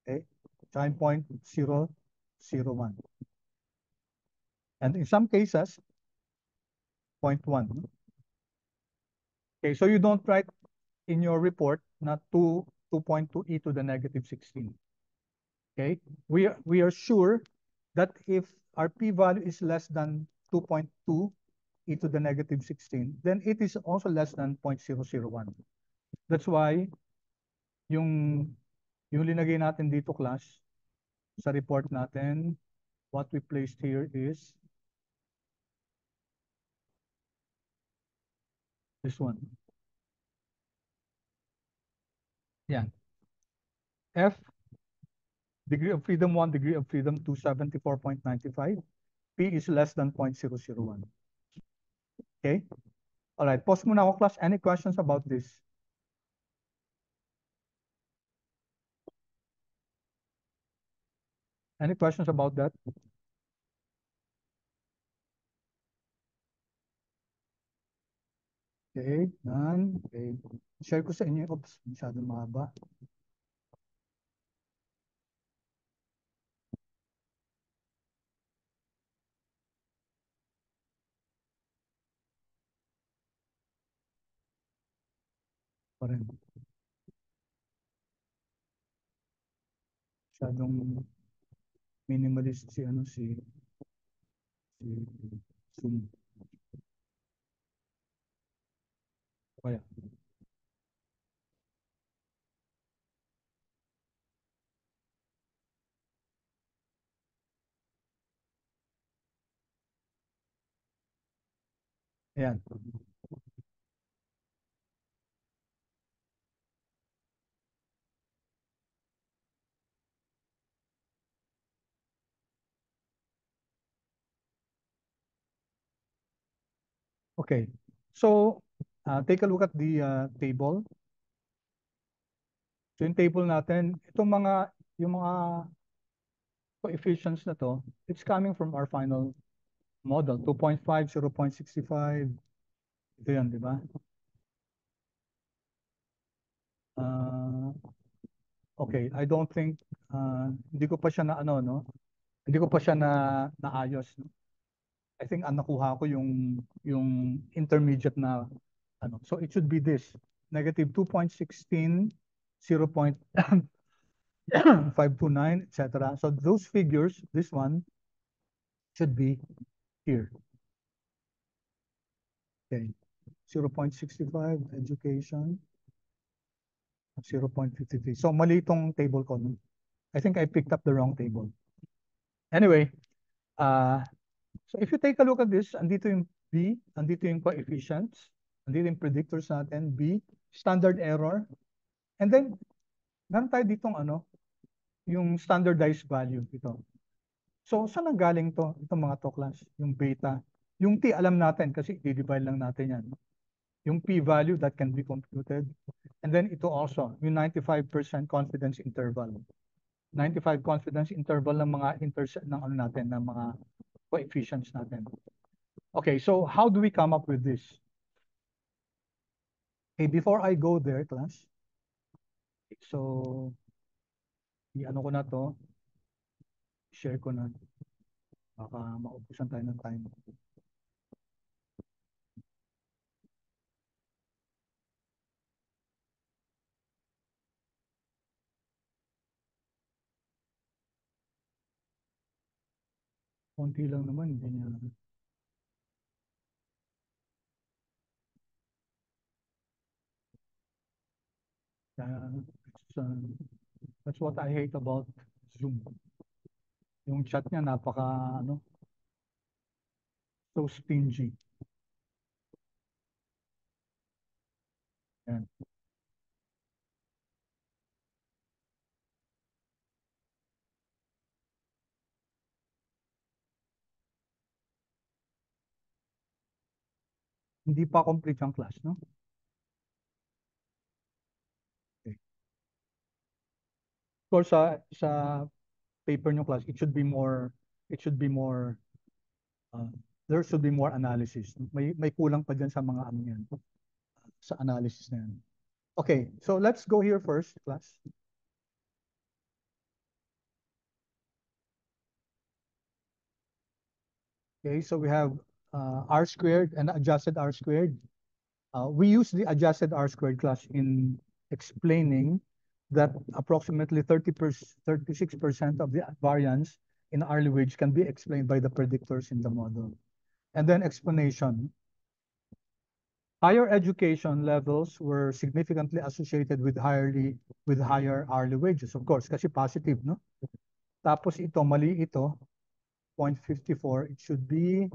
okay? Tsaka 0.001. And in some cases, 0.1. Okay, so you don't write in your report na 2.2 e to the negative 16. Okay, we are sure that if our p-value is less than 2.2 e to the negative 16, then it is also less than 0.001. That's why yung linagay natin dito, class, sa report natin, what we placed here is this one. Yan. F, degree of freedom 1, degree of freedom 2, 74.95. P is less than 0.001. Okay? All right, pause muna ako, class. Any questions about this? Any questions about that? Okay, none. Okay. Share ko sa inyo. Oops, masyadong mahaba. Pa rin. Masyadong minimalist si Zoom. Kaya. Ayan. Okay. So, take a look at the table. So yung table natin, yung mga coefficients na to, it's coming from our final model. 2.5, 0.65. Ito yan, di ba? Okay, I don't think, hindi ko pa siya na ano, no? Hindi ko pa siya naayos. No? I think ang nakuha ko yung intermediate na ano. So it should be this. Negative 2.16, 0.529, etc. So those figures, this one, should be here. Okay. 0.65, education. 0.53. So mali itong table ko. No? I think I picked up the wrong table. Anyway, so if you take a look at this, andito yung B, andito yung coefficients, andito yung predictors natin, B, standard error, and then meron tayo ditong ano, yung standardized value ito. So saan ang galing to? Itong mga to class, yung beta. Yung T alam natin kasi i-divide lang natin yan. Yung p-value that can be computed. And then ito also, yung 95% confidence interval. 95 confidence interval ng mga ng ano natin, ng mga coefficients natin. Okay, so how do we come up with this? Okay, before I go there, class, so i-ano ko na to, share ko na, baka maubusan tayo ng time. Konti lang naman, hindi niya. That's what I hate about Zoom. Yung chat niya napaka ano, so stingy. Yan. Hindi pa complete yung class, no? Okay. Of course, sa paper nyo class, it should be more, uh, there should be more analysis. May kulang pa dyan sa mga ano yan, sa analysis na yan. Okay, so let's go here first, class. Okay, so we have R squared and adjusted R squared. We use the adjusted R squared class in explaining that approximately 36% of the variance in hourly wage can be explained by the predictors in the model. And then explanation. Higher education levels were significantly associated with higher hourly wages, of course, kasi positive, no? Tapos ito, mali ito, 0.54. It should be,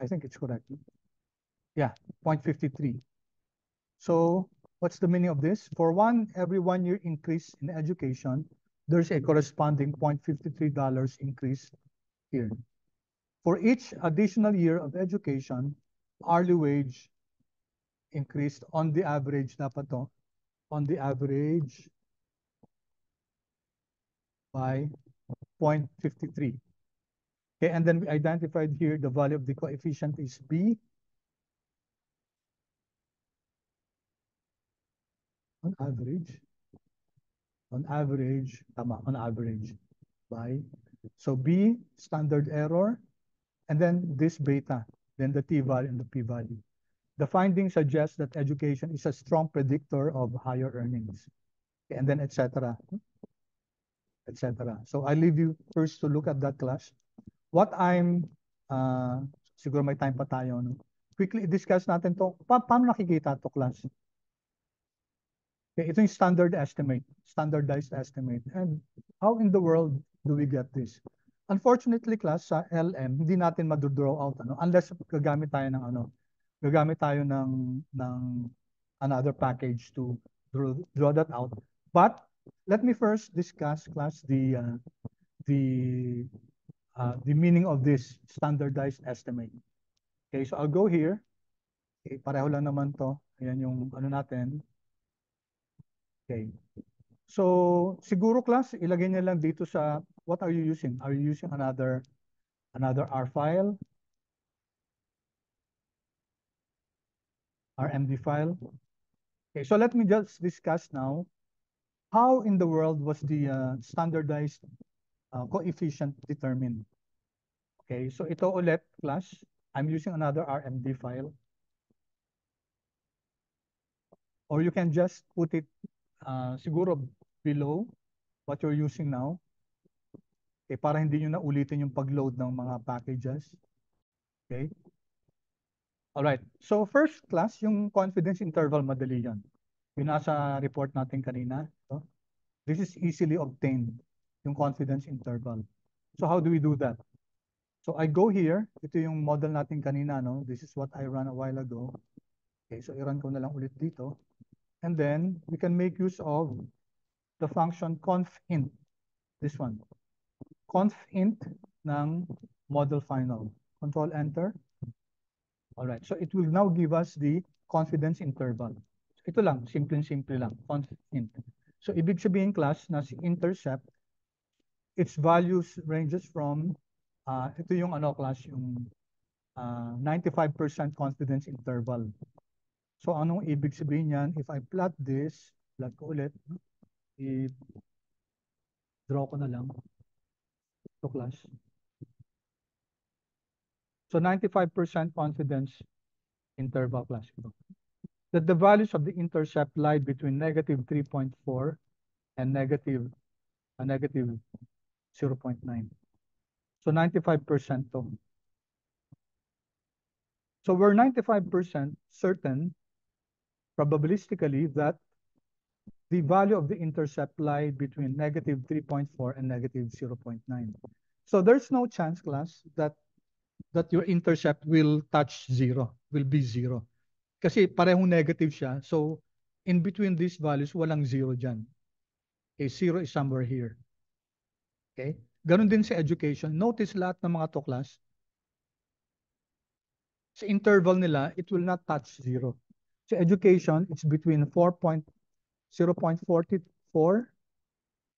I think it's correct. Yeah, 0.53. So what's the meaning of this? For every 1 year increase in education, there's a corresponding $0.53 increase here. For each additional year of education, hourly wage increased on the average, dapat to, on the average by 0.53. Okay, and then we identified here the value of the coefficient is B. On average, tama, on average by, so B, standard error, and then this beta, then the t-value and the p-value. The findings suggest that education is a strong predictor of higher earnings, okay, and then etc. etc. So I leave you first to look at that class. What I'm, siguro may time pa tayo, no? Quickly discuss natin to. Paano nakikita to class? Okay, ito yung standardized estimate. And how in the world do we get this? Unfortunately, class, sa LM, hindi natin madodraw out, ano, unless gagamit tayo ng another package to draw that out. But let me first discuss, class, the meaning of this standardized estimate. Okay, so I'll go here. Okay, pareho lang naman to. Ayan yung ano natin. Okay. So, siguro class, ilagay niya lang dito sa, what are you using? Are you using another R file? RMD file? Okay, so let me just discuss now, how in the world was the standardized coefficient determined? Okay, so ito ulit, class, I'm using another RMD file. Or you can just put it siguro below what you're using now. Okay, para hindi nyo na ulitin yung pag-load ng mga packages. Okay. All right. So first class, yung confidence interval, madali yan. Yung nasa report natin kanina. So, this is easily obtained, yung confidence interval. So how do we do that? So I go here. Ito yung model natin kanina, no? This is what I ran a while ago. Okay, so i-run ko na lang ulit dito. And then we can make use of the function confint. This one. Confint ng model final. Control Enter. All right. So it will now give us the confidence interval. Ito lang, simple lang, confint. So ibig sabihin class na si intercept, its values ranges from, ito yung ano class, yung 95% confidence interval. So anong ibig sabihin yan? If I plot this, plot ko ulit, i-draw ko na lang ito class. So 95% confidence interval class. That the values of the intercept lie between negative 3.4 and negative 0.9. So 95% to. So we're 95% certain probabilistically that the value of the intercept lie between negative 3.4 and negative 0.9. So there's no chance, class, that your intercept will touch zero, will be zero. Kasi parehong negative siya. So in between these values, walang zero dyan. Okay, zero is somewhere here. Okay? Ganon din sa education. Notice lahat ng mga to class, sa interval nila, it will not touch zero. Sa education, it's between 0.44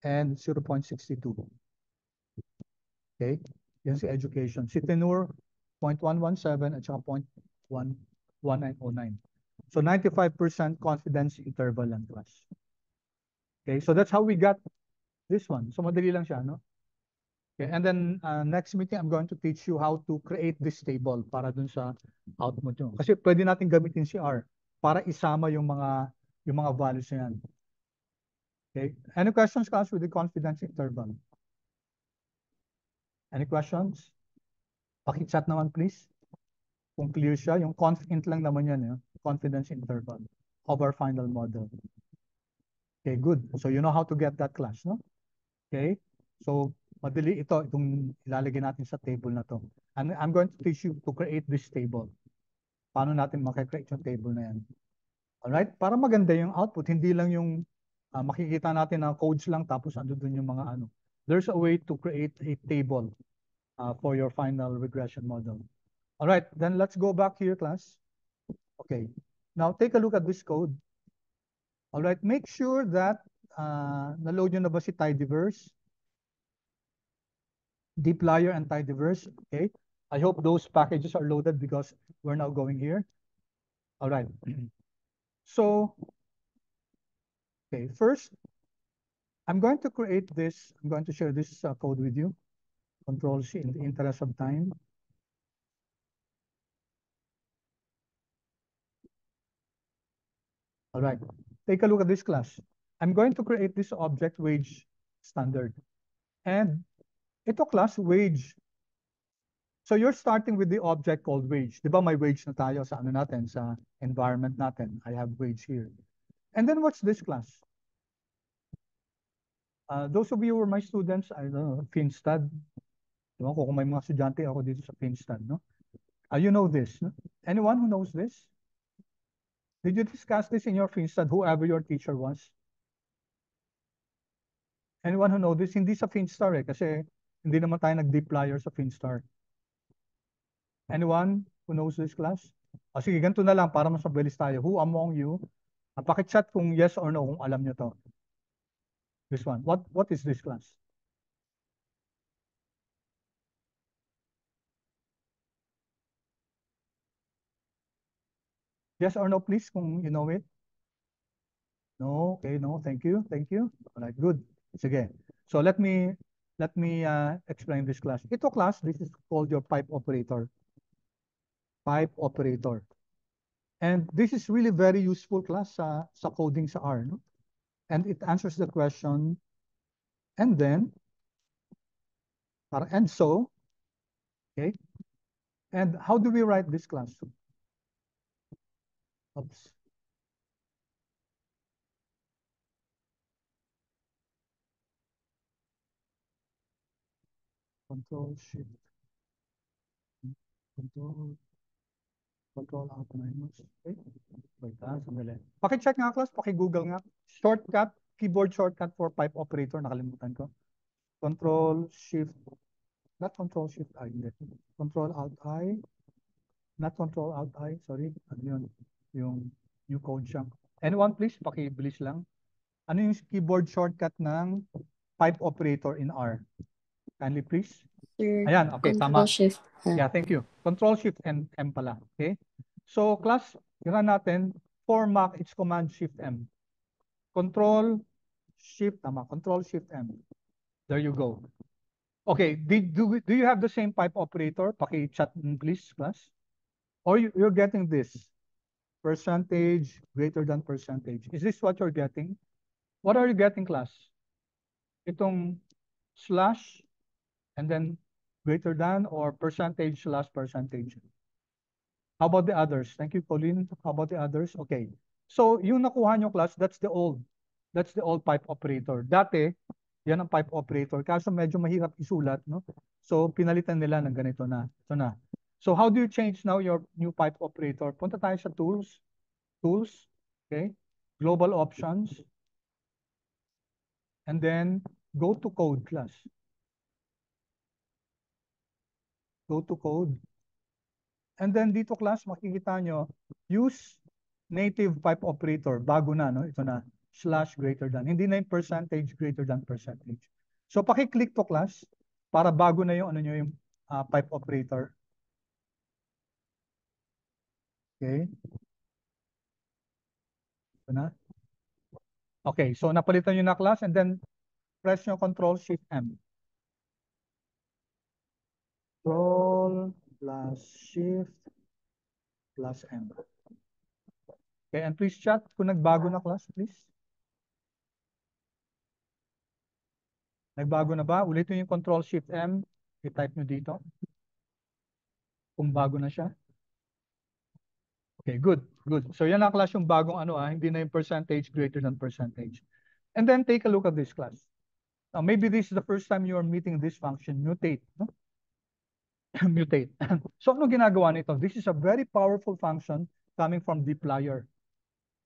and 0.62. Okay? Yan si education. Si tenure, 0.117 at saka 0.1909. So 95% confidence interval lang class. Okay, so that's how we got this one. So madali lang siya, no? Okay, and then next meeting, I'm going to teach you how to create this table para dun sa output nyo. Kasi pwede natin gamitin si R para isama yung mga values na yan. Okay, any questions class with the confidence interval? Any questions? Paki-chat naman please. Kung clear siya, yung confint lang naman yan, confidence interval of our final model. Okay, good. So you know how to get that class, no? Okay, so madali itong ilalagay natin sa table na to. And I'm going to teach you to create this table. Paano natin makikreate yung table na yan. Alright, para maganda yung output, hindi lang yung makikita natin na codes lang tapos ando dun yung mga ano. There's a way to create a table for your final regression model. Alright, then let's go back here, class. Okay, now take a look at this code. Alright, make sure that na-load nyo na ba si tidyverse, dplyr and tidyverse. Okay, I hope those packages are loaded because we're now going here. Alright, so okay, first I'm going to create this. I'm going to share this code with you. Control C in the interest of time. All right, take a look at this class. I'm going to create this object wage standard. And ito class wage. So you're starting with the object called wage. Di ba may wage na tayo sa ano natin, sa environment natin. I have wage here. And then what's this class? Those of you who are my students, I don't know, Finstad. Diba ko kung may mga estudyante ako dito sa Finstad, no? You know this, no? Anyone who knows this? Did you discuss this in your Finstad, whoever your teacher was? Anyone who knows this? Hindi sa Finstar kasi hindi naman tayo nag-deployer sa Finstar. Anyone who knows this class? O sige, ganito na lang para mas mabilis tayo. Who among you, pakichat kung yes or no kung alam nyo to. This one. What is this class? Yes or no, please, kung you know it. No, okay, no, thank you, thank you. All right, good. Sige. So let me explain this class. Ito class, this is called your pipe operator. Pipe operator. And this is really very useful class sa coding sa R, no? And it answers the question, and then, and so, okay? And how do we write this class? Oops. Control Shift, Control, Control Alt minus. Okay. Wait, sandali. Paki-check nga class, paki-Google nga. Shortcut, keyboard shortcut for pipe operator, nakalimutan ko. Control Shift, not Control Shift I, hindi. Control Alt I, not Control Alt I, sorry. Ano yun? Yung new code siya. Anyone please, paki-bilis lang. Ano yung keyboard shortcut ng pipe operator in R? Kindly please. Sir, Ayan, okay, Control tama. Shift. Yeah, thank you. Control Shift and M pala. Okay? So, class, yun natin. For Mac, it's Command Shift M. Control Shift, tama. Control Shift M. There you go. Okay, do you have the same pipe operator? Paki-chat please, class. Or you're getting this. Percentage greater than percentage. Is this what you're getting? What are you getting, class? Itong slash and then greater than or percentage slash percentage. How about the others? Thank you, Pauline. How about the others? Okay. So, yung nakuha nyo, class, that's the old pipe operator. Dati, yan ang pipe operator. Kaso medyo mahirap isulat, no? So, pinalitan nila ng ganito na. Ito na. So, how do you change now your new pipe operator? Punta tayo sa tools. Tools. Okay. Global options. And then, go to code, class. Go to code. And then dito class, makikita nyo, use native pipe operator. Bago na, no? Ito na, slash greater than. Hindi na yung percentage greater than percentage. So, paki-click to class para bago na yung, ano nyo, yung pipe operator. Okay. Ito na. Okay, so napalitan nyo na class and then press nyo Control Shift M. Control plus Shift plus M. Okay, and please chat kung nagbago na class, please. Nagbago na ba? Ulitin yung Control Shift M. I-type nyo dito. Kung bago na siya. Okay, good, good. So yan na class yung bagong ano hindi na yung percentage greater than percentage. And then take a look at this class. Now maybe this is the first time you are meeting this function, mutate. No? Mutate. So ano ginagawa nito? This is a very powerful function coming from dplyr.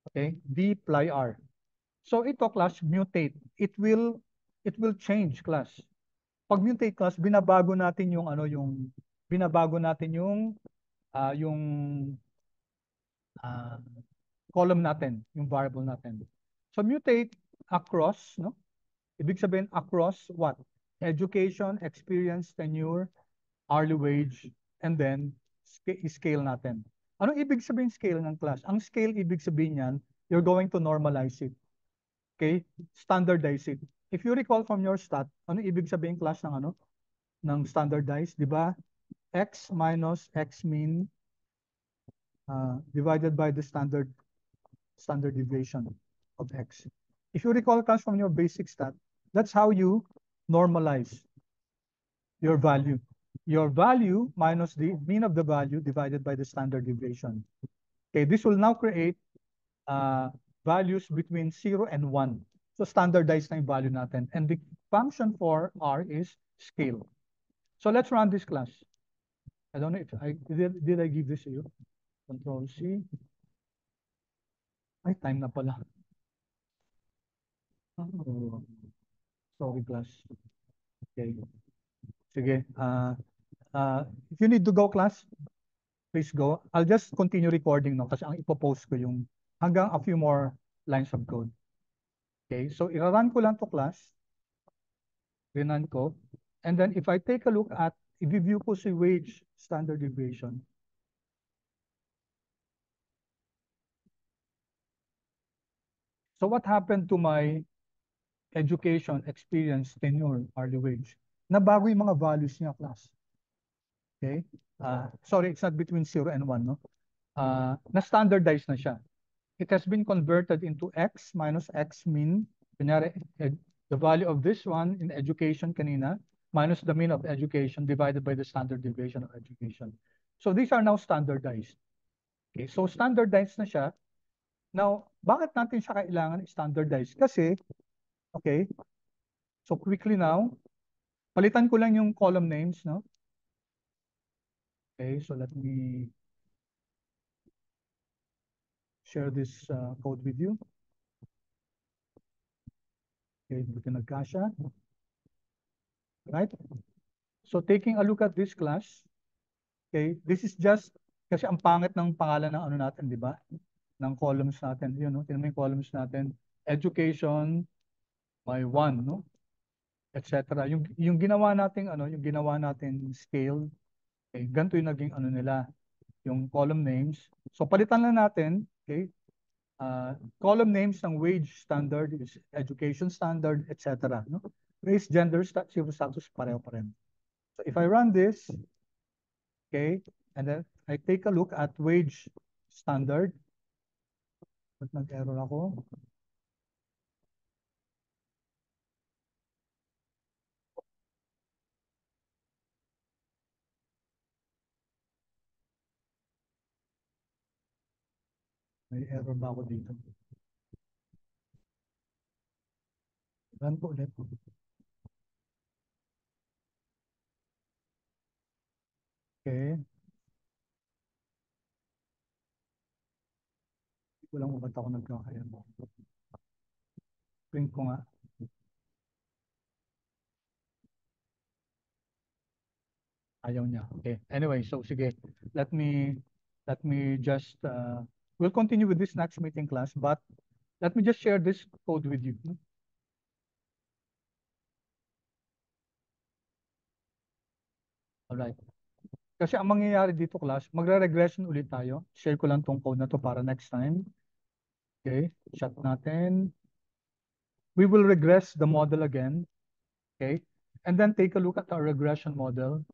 Okay, dplyr. So ito class, mutate. It will change class. Pag mutate class, binabago natin yung ano yung yung column natin, yung variable natin. So mutate across, no? Ibig sabihin across what? Education, experience, tenure, hourly wage, and then scale natin. Anong ibig sabihin scale ng class? Ang scale ibig sabihin yan, you're going to normalize it. Okay? Standardize it. If you recall from your stat, ano ibig sabihin class ng ano? Ng standardize, di ba? X minus X mean divided by the standard deviation of X. If you recall class from your basic stat, that's how you normalize your value. Your value minus the mean of the value divided by the standard deviation. Okay, this will now create values between 0 and 1. So standardized na yung value natin. And the function for R is scale. So let's run this class. I don't know if did I give this to you? Control C. Ay, time na pala. Oh, sorry class. Okay. Sige. If you need to go class, please go. I'll just continue recording, no, kasi ang ipopost ko yung hanggang a few more lines of code. Okay, so i-run ko lang to class. Rinan ko. And then if I take a look at, i-view ko si wage standard deviation. So what happened to my education, experience, tenure, hourly wage? Nabago yung mga values niya, class. Okay? Sorry, it's not between 0 and 1, no? Na-standardize na siya. It has been converted into X minus X mean. Kunyari, the value of this one in education kanina minus the mean of education divided by the standard deviation of education. So these are now standardized. Okay, so standardized na siya. Now, bakit natin siya kailangan standardize? Kasi, okay, so quickly now, palitan ko lang yung column names, no? Okay, so let me share this code with you. Okay, buti nagkasya. Right? So taking a look at this class, okay, this is just, kasi ang pangit ng pangalan ng ano natin, di ba? Ng columns natin, yun, no? Tingnan mo yung columns natin, education, my one, no? Etc. Yung ginawa natin, ano, yung ginawa natin scale, okay, ganito yung naging ano nila, yung column names. So palitan lang natin, okay, column names ng wage standard, is education standard, etc. No? Race, gender, civil status, pareho pa rin. So if I run this, okay, and then I take a look at wage standard, ba't nag-error ako? May error ba ako dito? Run ko ulit. Okay. Hindi ko lang kung ba't ako nagkaka-error. Print ko nga. Ayaw niya. Okay. Anyway, so sige. Let me just, we'll continue with this next meeting class, but let me just share this code with you. Alright. Kasi ang mangyayari dito, class, magre-regression ulit tayo. Share ko lang tong code na to para next time. Okay. Shut natin. We will regress the model again. Okay. And then take a look at our regression model.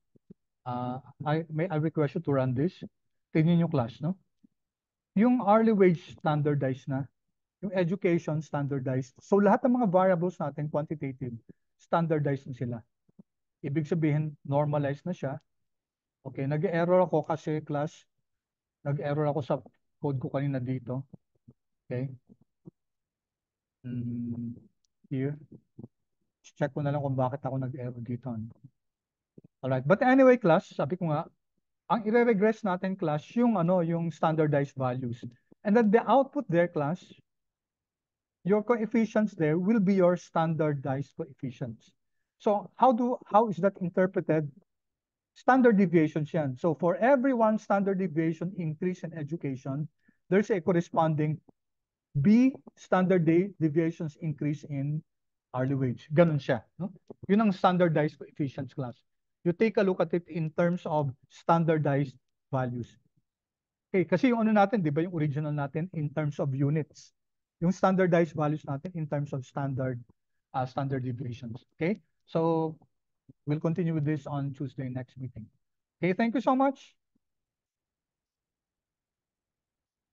I request you to run this. Tingnan yung class, no? Yung hourly wage standardized na. Yung education standardized. So lahat ng mga variables natin, quantitative, standardized na sila. Ibig sabihin, normalized na siya. Okay, nag-error ako kasi class, nag-error ako sa code ko kanina dito. Okay. Here. Check ko na lang kung bakit ako nag-error dito. Alright, but anyway class, sabi ko nga, ang i-regress natin class, yung ano, yung standardized values. And then the output there class, your coefficients there will be your standardized coefficients. So how is that interpreted? Standard deviations yan. So for every one standard deviation increase in education, there's a corresponding B standard deviations increase in hourly wage. Ganun siya. No? Yun ang standardized coefficients class. You take a look at it in terms of standardized values. Okay, kasi yung ano natin, di ba yung original natin in terms of units. Yung standardized values natin in terms of standard deviations. Okay, so we'll continue with this on Tuesday next meeting. Okay, thank you so much.